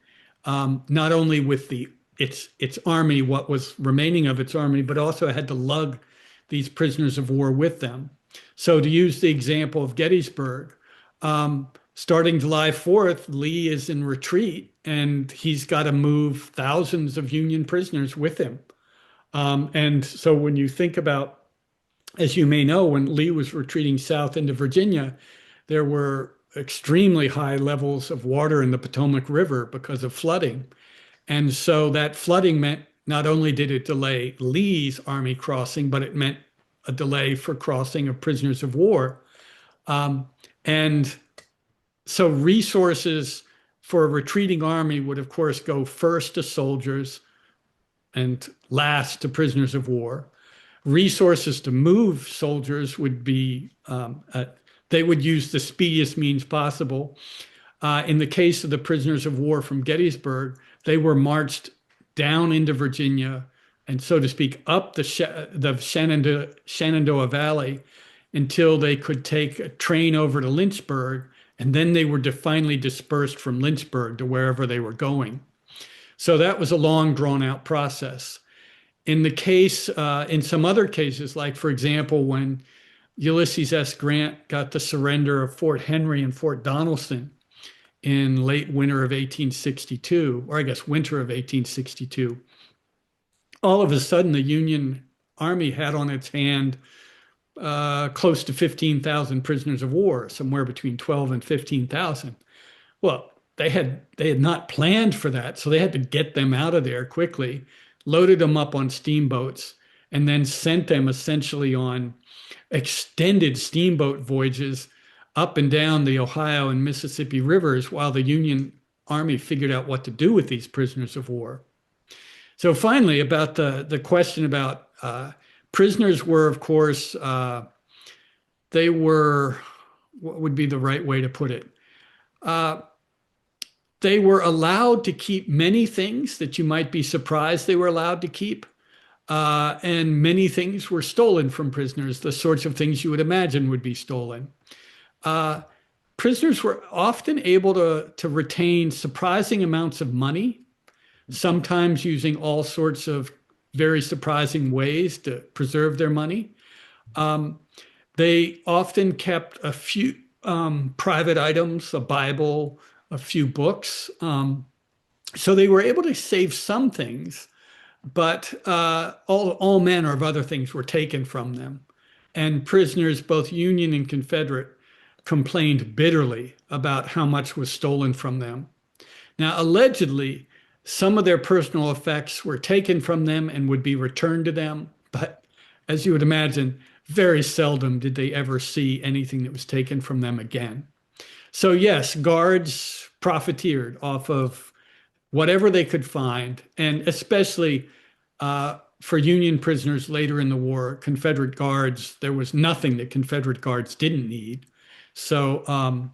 not only with its army, what was remaining of its army, but also had to lug these prisoners of war with them. So, to use the example of Gettysburg, starting July 4th, Lee is in retreat and he's got to move thousands of Union prisoners with him. And so, when you think about, as you may know, when Lee was retreating south into Virginia, there were extremely high levels of water in the Potomac River because of flooding. And so that flooding meant not only did it delay Lee's army crossing, but it meant a delay for crossing of prisoners of war. Um, and so resources for a retreating army would, of course, go first to soldiers and last to prisoners of war. Resources to move soldiers would be, they would use the speediest means possible. In the case of the prisoners of war from Gettysburg, they were marched down into Virginia and, so to speak, up the Shenandoah Valley until they could take a train over to Lynchburg, and then they were finally dispersed from Lynchburg to wherever they were going. So that was a long, drawn-out process. In some other cases, like for example, when Ulysses S. Grant got the surrender of Fort Henry and Fort Donelson in late winter of 1862, or I guess winter of 1862, all of a sudden the Union Army had on its hand close to 15,000 prisoners of war, somewhere between 12 and 15,000. Well, they had not planned for that, so they had to get them out of there quickly, loaded them up on steamboats, and then sent them essentially on extended steamboat voyages up and down the Ohio and Mississippi rivers while the Union Army figured out what to do with these prisoners of war. So finally, about the question about prisoners were, of course, they were, what would be the right way to put it? They were allowed to keep many things that you might be surprised they were allowed to keep. And many things were stolen from prisoners, the sorts of things you would imagine would be stolen. Uh, Prisoners were often able to retain surprising amounts of money, sometimes using all sorts of very surprising ways to preserve their money. Um, they often kept private items, a Bible, a few books. So they were able to save some things, but all manner of other things were taken from them. And prisoners, both Union and Confederate, complained bitterly about how much was stolen from them. Now, allegedly, some of their personal effects were taken from them and would be returned to them, but as you would imagine, very seldom did they ever see anything that was taken from them again. So, yes, guards profiteered off of whatever they could find, and especially for Union prisoners later in the war, Confederate guards, there was nothing that Confederate guards didn't need. So,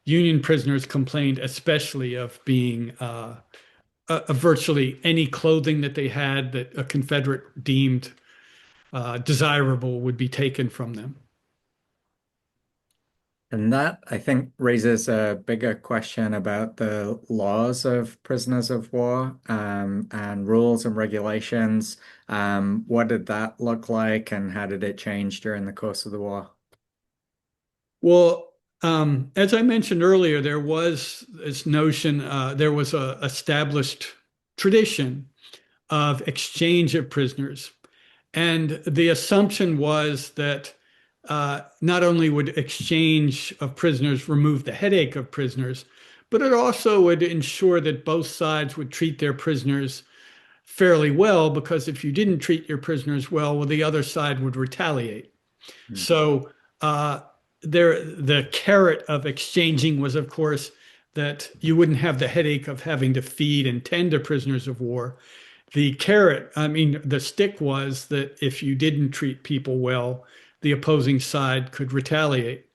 Union prisoners complained especially of being virtually any clothing that they had that a Confederate deemed desirable would be taken from them. And that, I think, raises a bigger question about the laws of prisoners of war, and rules and regulations. What did that look like, and how did it change during the course of the war? Well, as I mentioned earlier, there was this notion, there was a established tradition of exchange of prisoners. And the assumption was that not only would exchange of prisoners remove the headache of prisoners, but it also would ensure that both sides would treat their prisoners fairly well, because if you didn't treat your prisoners well, the other side would retaliate. Hmm. So uh, the carrot of exchanging was, of course, that you wouldn't have the headache of having to feed and tend to prisoners of war. The carrot, I mean, the stick was that if you didn't treat people well, the opposing side could retaliate.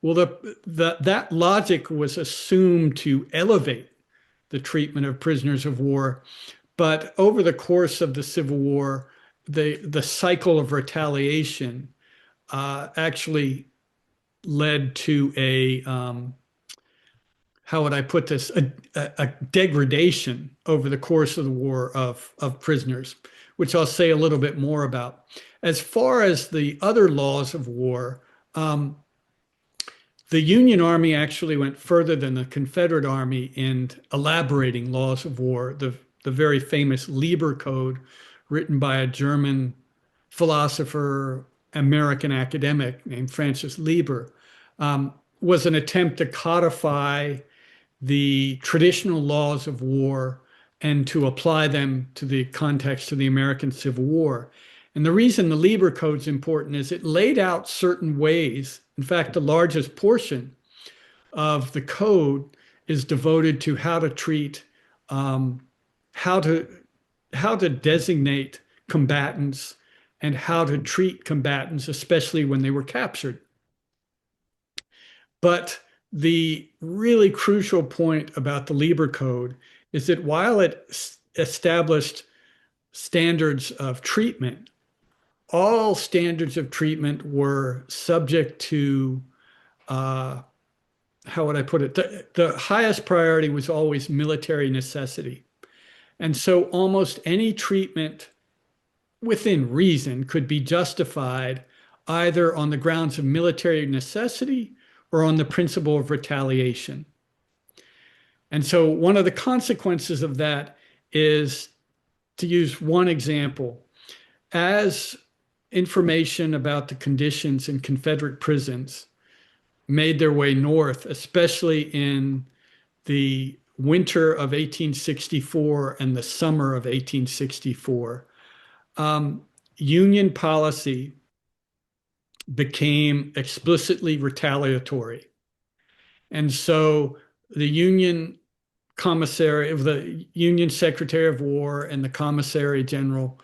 Well, that logic was assumed to elevate the treatment of prisoners of war, but over the course of the Civil War, the cycle of retaliation actually led to how would I put this, a degradation over the course of the war of prisoners, which I'll say a little bit more about. As far as the other laws of war, the Union Army actually went further than the Confederate Army in elaborating laws of war. The very famous Lieber Code, written by a German philosopher, American academic named Francis Lieber, was an attempt to codify the traditional laws of war and to apply them to the context of the American Civil War. And the reason the Lieber Code is important is it laid out certain ways. In fact, the largest portion of the code is devoted to how to treat, how to designate combatants and how to treat combatants, especially when they were captured. But the really crucial point about the Lieber Code is that while it established standards of treatment, all standards of treatment were subject to, how would I put it? The highest priority was always military necessity. And so almost any treatment within reason could be justified either on the grounds of military necessity or on the principle of retaliation. And so one of the consequences of that is, to use one example, as information about the conditions in Confederate prisons made their way north, especially in the winter of 1864 and the summer of 1864, Union policy became explicitly retaliatory. And so the Union commissary of the Union Secretary of War and the Commissary General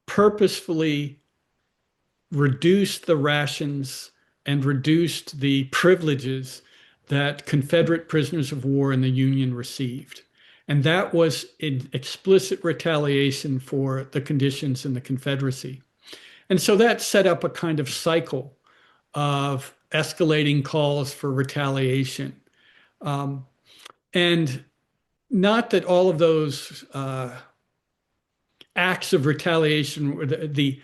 purposefully reduced the rations and reduced the privileges that Confederate prisoners of war in the Union received. And that was in explicit retaliation for the conditions in the Confederacy. And so that set up a kind of cycle of escalating calls for retaliation. And not that all of those acts of retaliation,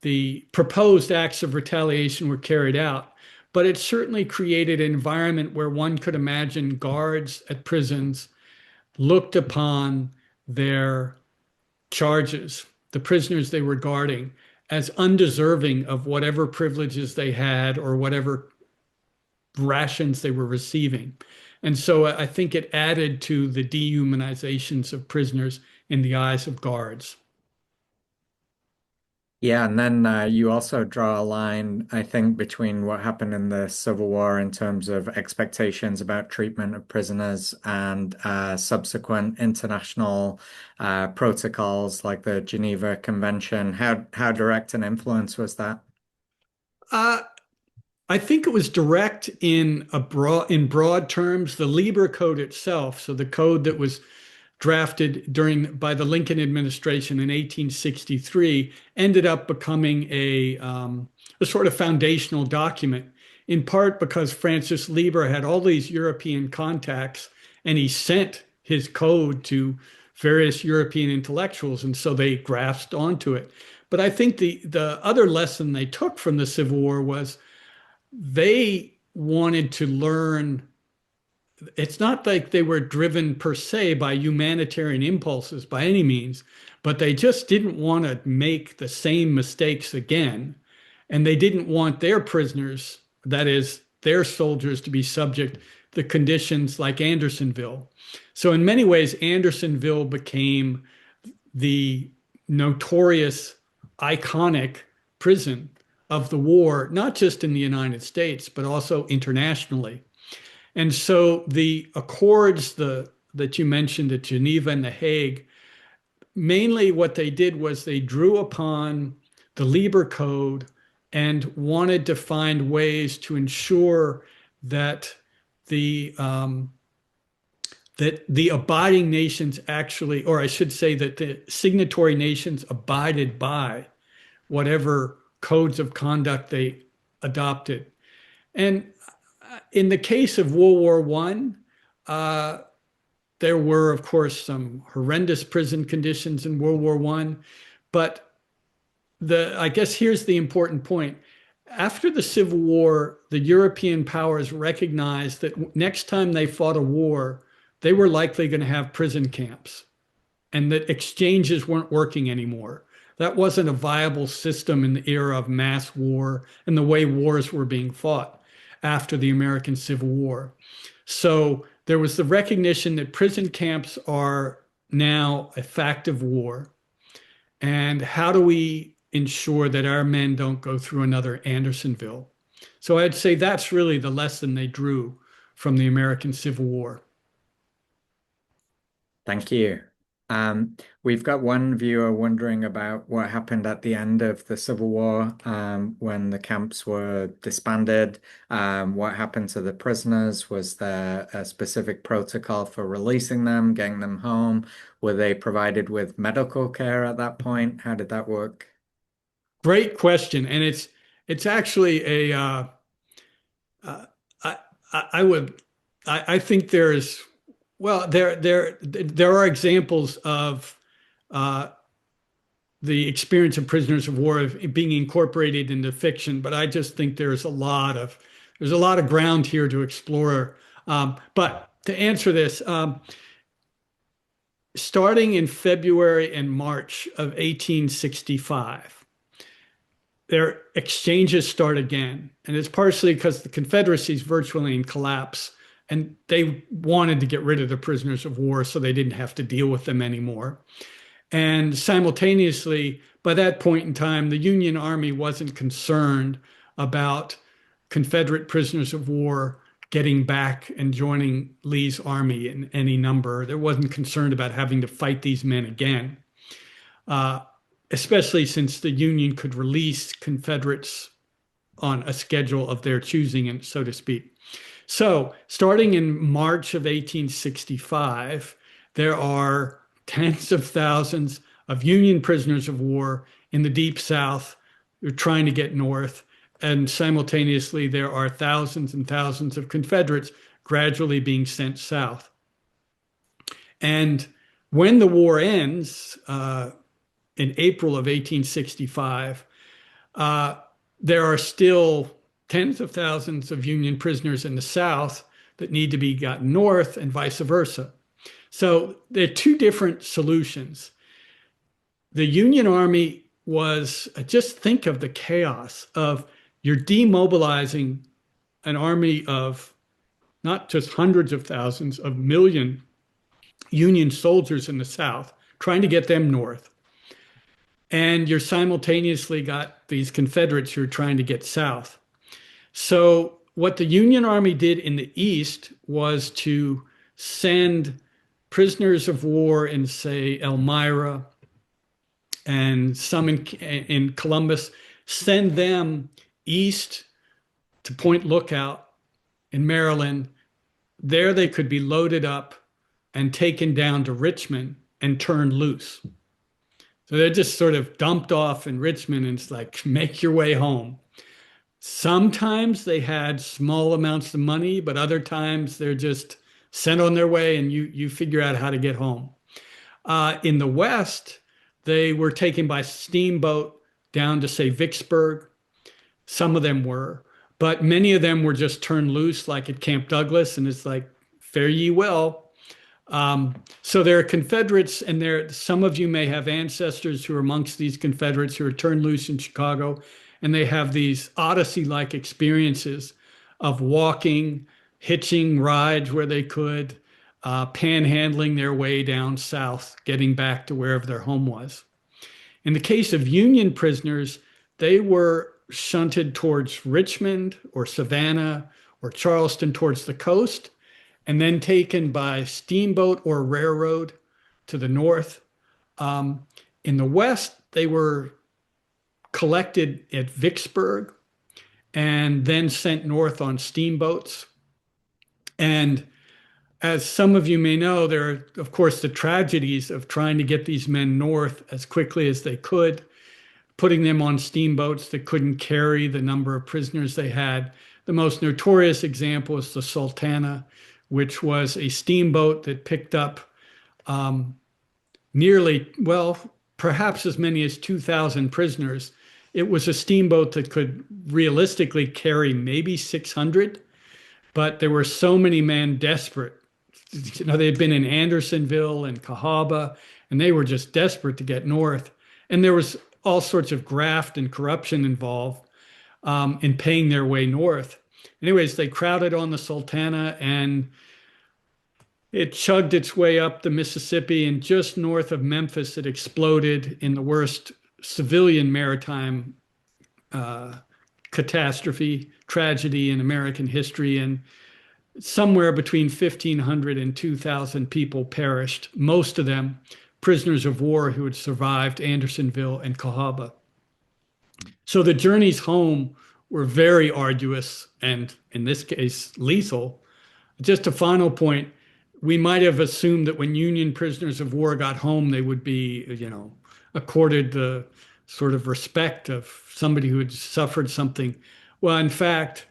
the proposed acts of retaliation were carried out, but it certainly created an environment where one could imagine guards at prisons looked upon their charges, the prisoners they were guarding, as undeserving of whatever privileges they had or whatever rations they were receiving. And so I think it added to the dehumanizations of prisoners in the eyes of guards. Yeah, and then you also draw a line, I think, between what happened in the Civil War in terms of expectations about treatment of prisoners and subsequent international protocols like the Geneva Convention. How direct an influence was that? Uh, I think it was direct in broad terms. The Lieber Code itself, so the code that was drafted by the Lincoln administration in 1863, ended up becoming a sort of foundational document, in part because Francis Lieber had all these European contacts and he sent his code to various European intellectuals, and so they grasped onto it. But I think the other lesson they took from the Civil War was they wanted to learn. It's not like they were driven per se by humanitarian impulses by any means, but they just didn't want to make the same mistakes again. And they didn't want their prisoners, that is, their soldiers, to be subject to conditions like Andersonville. So, in many ways, Andersonville became the notorious, iconic prison of the war, not just in the United States, but also internationally. And so the accords that you mentioned at Geneva and The Hague, mainly what they did was they drew upon the Lieber Code and wanted to find ways to ensure that the um, that the abiding nations actually, or I should say that the signatory nations abided by whatever codes of conduct they adopted. And in the case of World War One, there were, of course, some horrendous prison conditions in World War One. But I guess here's the important point. After the Civil War, the European powers recognized that next time they fought a war, they were likely going to have prison camps and that exchanges weren't working anymore. That wasn't a viable system in the era of mass war and the way wars were being fought after the American Civil War. So there was the recognition that prison camps are now a fact of war. And how do we ensure that our men don't go through another Andersonville? So I'd say that's really the lesson they drew from the American Civil War. Thank you. We've got one viewer wondering about what happened at the end of the Civil War, when the camps were disbanded. What happened to the prisoners? Was there a specific protocol for releasing them, getting them home? Were they provided with medical care at that point? How did that work? Great question, and it's actually a uh, I, I would I think there's well there are examples of uh, the experience of prisoners of war being incorporated into fiction, but I just think there's a lot of ground here to explore. But to answer this, starting in February and March of 1865, their exchanges start again. And it's partially because the Confederacy's virtually in collapse and they wanted to get rid of the prisoners of war so they didn't have to deal with them anymore. And simultaneously, by that point in time, the Union Army wasn't concerned about Confederate prisoners of war getting back and joining Lee's army in any number. They wasn't concerned about having to fight these men again. Especially since the Union could release Confederates on a schedule of their choosing, and so to speak. So, starting in March of 1865, there are tens of thousands of Union prisoners of war in the Deep South who are trying to get north. And simultaneously, there are thousands and thousands of Confederates gradually being sent south. And when the war ends, in April of 1865, there are still tens of thousands of Union prisoners in the South that need to be gotten north and vice versa. So there are two different solutions. The Union Army was, just think of the chaos of you're demobilizing an army of not just hundreds of thousands, of million Union soldiers in the South, trying to get them north. And you're simultaneously got these Confederates who are trying to get south. So, what the Union Army did in the East was to send prisoners of war in, say, Elmira and some in Columbus, send them east to Point Lookout in Maryland. There they could be loaded up and taken down to Richmond and turned loose. So they're just sort of dumped off in Richmond and it's like, make your way home. Sometimes they had small amounts of money, but other times they're just sent on their way and you figure out how to get home. In the West, they were taken by steamboat down to, say, Vicksburg. Some of them were, but many of them were just turned loose, like at Camp Douglas, and it's like, fare ye well. So there are Confederates, and some of you may have ancestors who are amongst these Confederates who are turned loose in Chicago, and they have these Odyssey-like experiences of walking, hitching rides where they could, panhandling their way down south, getting back to wherever their home was. In the case of Union prisoners, they were shunted towards Richmond or Savannah or Charleston towards the coast, and then taken by steamboat or railroad to the north. In the West, they were collected at Vicksburg and then sent north on steamboats. And as some of you may know, there are, of course, the tragedies of trying to get these men north as quickly as they could, putting them on steamboats that couldn't carry the number of prisoners they had. The most notorious example is the Sultana, which was a steamboat that picked up nearly, well, perhaps as many as 2,000 prisoners. It was a steamboat that could realistically carry maybe 600, but there were so many men desperate. They'd been in Andersonville and Cahaba, and they were just desperate to get north. And there was all sorts of graft and corruption involved in paying their way north. Anyways, they crowded on the Sultana and it chugged its way up the Mississippi, and just north of Memphis, it exploded in the worst civilian maritime catastrophe, tragedy in American history. And somewhere between 1,500 and 2,000 people perished, most of them prisoners of war who had survived Andersonville and Cahaba. So the journeys home were very arduous and, in this case, lethal. Just a final point, we might have assumed that when Union prisoners of war got home, they would be, accorded the sort of respect of somebody who had suffered something. Well, in fact,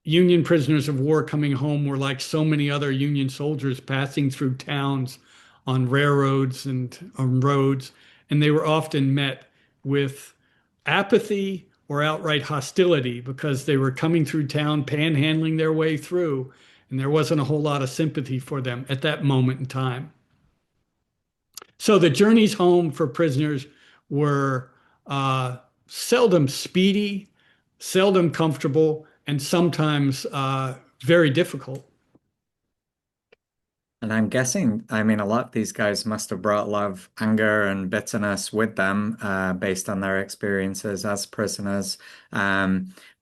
Union prisoners of war coming home were like so many other Union soldiers passing through towns on railroads and on roads, and they were often met with apathy or outright hostility because they were coming through town, panhandling their way through, and there wasn't a whole lot of sympathy for them at that moment in time. So the journeys home for prisoners were seldom speedy, seldom comfortable, and sometimes very difficult. And I'm guessing, I mean, a lot of these guys must have brought a lot of anger and bitterness with them, based on their experiences as prisoners.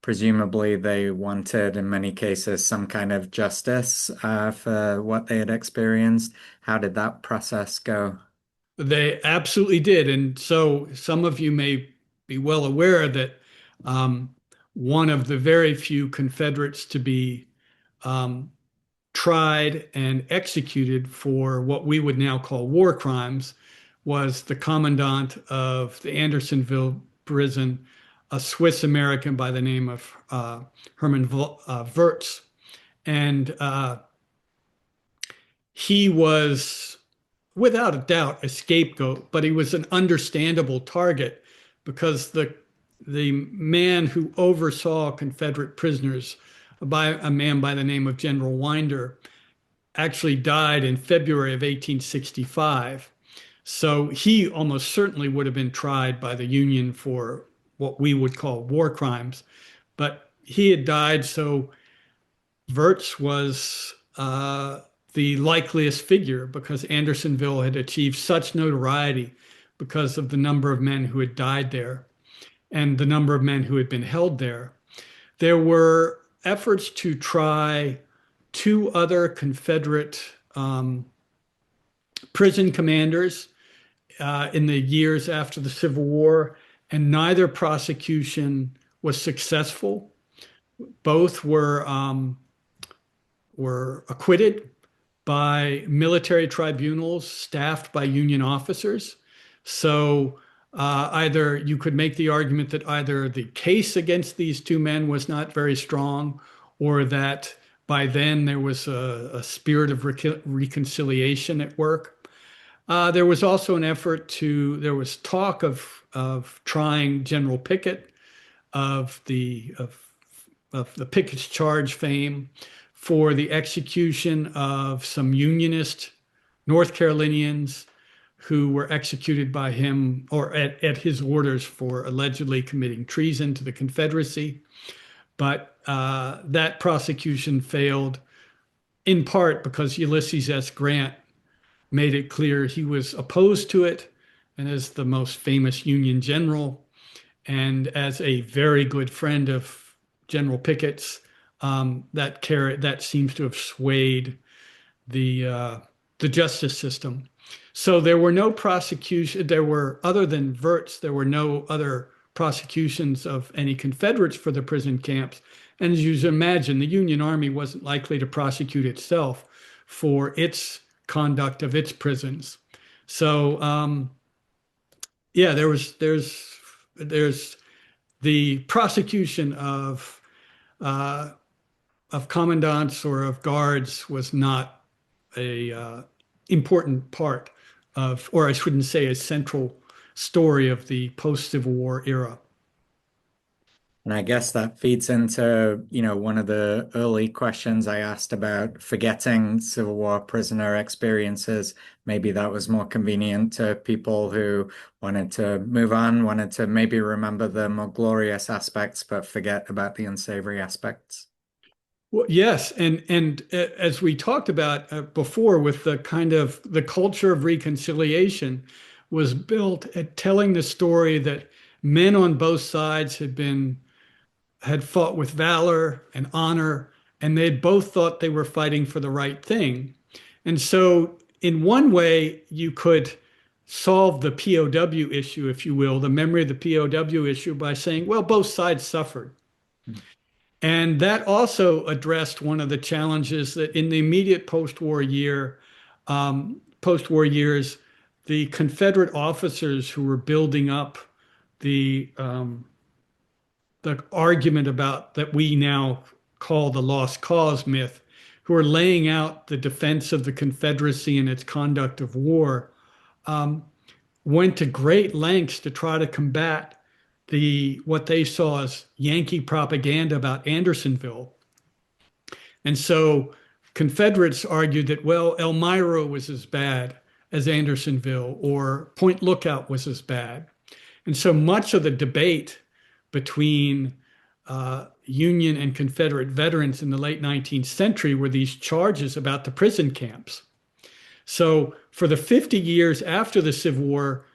Presumably, they wanted, in many cases, some kind of justice, for what they had experienced. How did that process go? They absolutely did. And so some of you may be well aware that one of the very few Confederates to be um, tried and executed for what we would now call war crimes was the commandant of the Andersonville prison, a Swiss American by the name of Herman Wirtz. And he was, without a doubt, a scapegoat, but he was an understandable target because the the man who oversaw Confederate prisoners, by a man by the name of General Winder, actually died in February of 1865. So he almost certainly would have been tried by the Union for what we would call war crimes. But he had died, so Wirtz was the likeliest figure because Andersonville had achieved such notoriety because of the number of men who had died there and the number of men who had been held there. There were efforts to try two other Confederate prison commanders in the years after the Civil War, and neither prosecution was successful. Both were acquitted by military tribunals staffed by Union officers. So either you could make the argument that either the case against these two men was not very strong, or that by then there was a spirit of reconciliation at work. There was also an effort there was talk of trying General Pickett of the Pickett's Charge fame for the execution of some Unionist North Carolinians who were executed by him or at his orders for allegedly committing treason to the Confederacy. But that prosecution failed in part because Ulysses S. Grant made it clear he was opposed to it. And as the most famous Union general and as a very good friend of General Pickett's, that seems to have swayed the justice system. So there were no prosecution. There were, other than Wirtz, there were no other prosecutions of any Confederates for the prison camps. And as you imagine, the Union Army wasn't likely to prosecute itself for its conduct of its prisons. So yeah, there's the prosecution uh, of commandants or of guards was not a important part of, or I shouldn't say a central story of the post-Civil War era. And I guess that feeds into, one of the early questions I asked about forgetting Civil War prisoner experiences. Maybe that was more convenient to people who wanted to move on, wanted to maybe remember the more glorious aspects, but forget about the unsavory aspects. Well, yes, and as we talked about before, with the kind of the culture of reconciliation was built at telling the story that men on both sides had fought with valor and honor, and they both thought they were fighting for the right thing. And so, in one way, you could solve the POW issue, if you will, the memory of the POW issue, by saying, well, both sides suffered. And that also addressed one of the challenges that in the immediate post-war years, the Confederate officers who were building up the the argument about that we now call the lost cause myth, who are laying out the defense of the Confederacy and its conduct of war, um, went to great lengths to try to combat what they saw as Yankee propaganda about Andersonville. And so Confederates argued that, well, Elmira was as bad as Andersonville, or Point Lookout was as bad. And so much of the debate between Union and Confederate veterans in the late 19th century were these charges about the prison camps. So for the 50 years after the Civil War,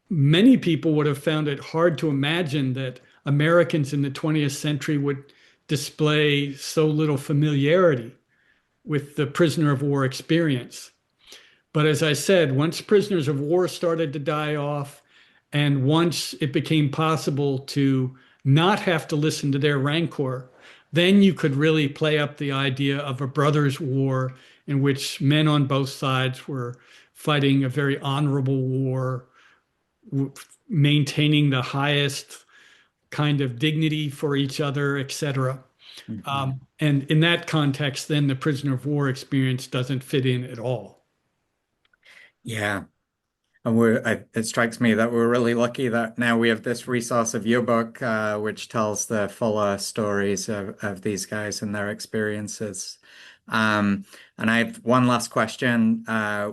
many people would have found it hard to imagine that Americans in the 20th century would display so little familiarity with the prisoner of war experience. But as I said, once prisoners of war started to die off, and once it became possible to not have to listen to their rancor, then you could really play up the idea of a brothers' war in which men on both sides were fighting a very honorable war, maintaining the highest kind of dignity for each other, etc. Mhm. And in that context, then the prisoner of war experience doesn't fit in at all. Yeah. And it strikes me that we're really lucky that now we have this resource of your book, which tells the fuller stories of these guys and their experiences. Um, and I have one last question,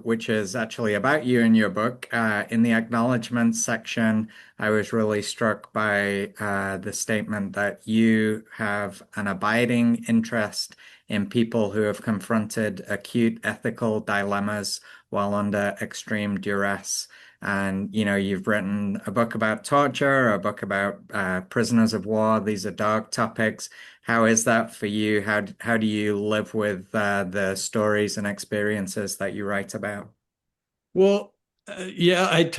which is actually about you and your book. In the acknowledgements section, I was really struck by the statement that you have an abiding interest in people who have confronted acute ethical dilemmas while under extreme duress. And you've written a book about torture, a book about prisoners of war. These are dark topics. How is that for you? How do you live with the stories and experiences that you write about? Well, yeah,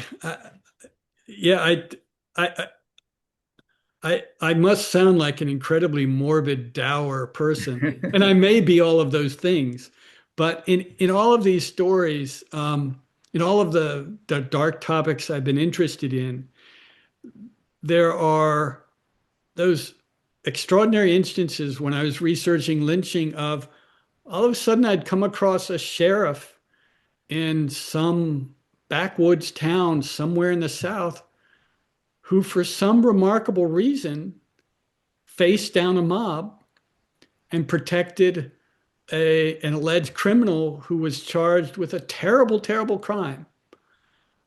yeah, I, I must sound like an incredibly morbid, dour person, and I may be all of those things. But in all of these stories, in all of the dark topics I've been interested in, there are those extraordinary instances when I was researching lynching of all of a sudden I'd come across a sheriff in some backwoods town somewhere in the South who, for some remarkable reason, faced down a mob and protected an alleged criminal who was charged with a terrible, terrible crime.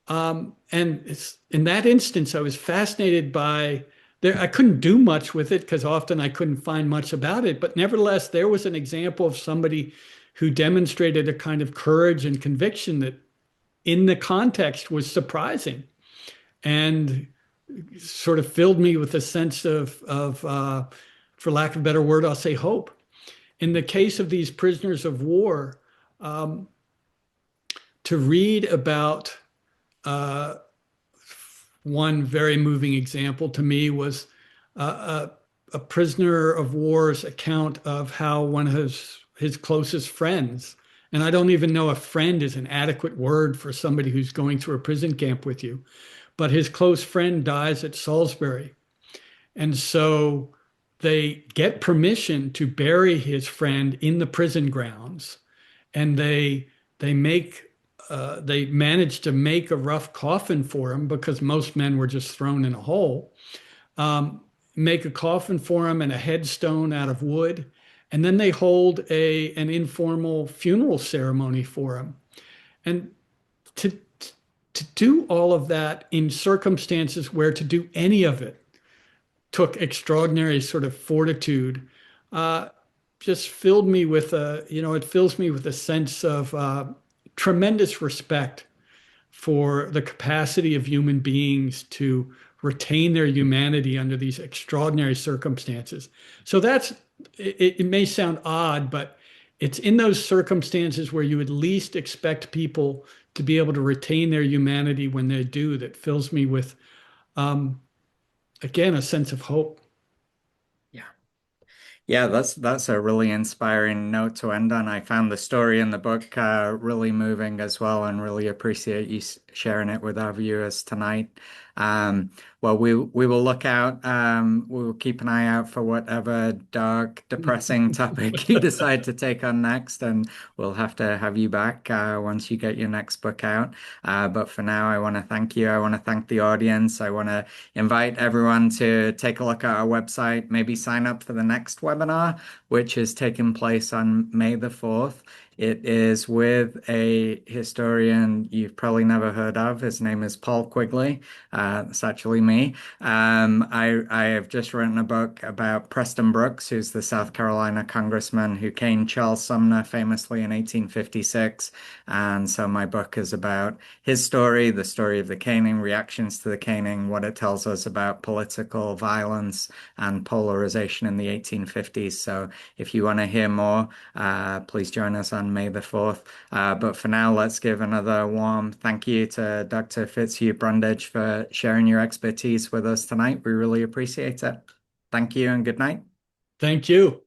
And in that instance, I was fascinated by there. I couldn't do much with it because often I couldn't find much about it. But nevertheless, there was an example of somebody who demonstrated a kind of courage and conviction that, in the context, was surprising and sort of filled me with a sense of for lack of a better word, I'll say hope. In the case of these prisoners of war, um, to read about uh, one very moving example to me was a prisoner of war's account of how one of his closest friends, and I don't even know if friend is an adequate word for somebody who's going through a prison camp with you, but his close friend dies at Salisbury. And so they get permission to bury his friend in the prison grounds, and they make they managed to make a rough coffin for him because most men were just thrown in a hole. Um, make a coffin for him and a headstone out of wood, and then they hold a an informal funeral ceremony for him. And to to do all of that in circumstances where to do any of it took extraordinary sort of fortitude, uh, just filled me with it fills me with a sense of tremendous respect for the capacity of human beings to retain their humanity under these extraordinary circumstances. So it may sound odd, but it's in those circumstances where you would least expect people to be able to retain their humanity when they do that fills me with, um, again, a sense of hope. Yeah. Yeah, that's a really inspiring note to end on. I found the story in the book really moving as well, and really appreciate you sharing it with our viewers tonight. Um, well, we will look out. We will keep an eye out for whatever dark, depressing topic you decide to take on next, and we'll have to have you back once you get your next book out. But for now, I want to thank you. I want to thank the audience. I want to invite everyone to take a look at our website, maybe sign up for the next webinar, which is taking place on May the 4th. It is with a historian you've probably never heard of. His name is Paul Quigley. It's actually me. I have just written a book about Preston Brooks, who's the South Carolina congressman who caned Charles Sumner famously in 1856. And so my book is about his story, the story of the caning, reactions to the caning, what it tells us about political violence and polarization in the 1850s. So if you want to hear more, please join us on May the 4th. But for now, let's give another warm thank you to Dr. Fitzhugh Brundage for sharing your expertise with us tonight. We really appreciate it. Thank you and good night. Thank you.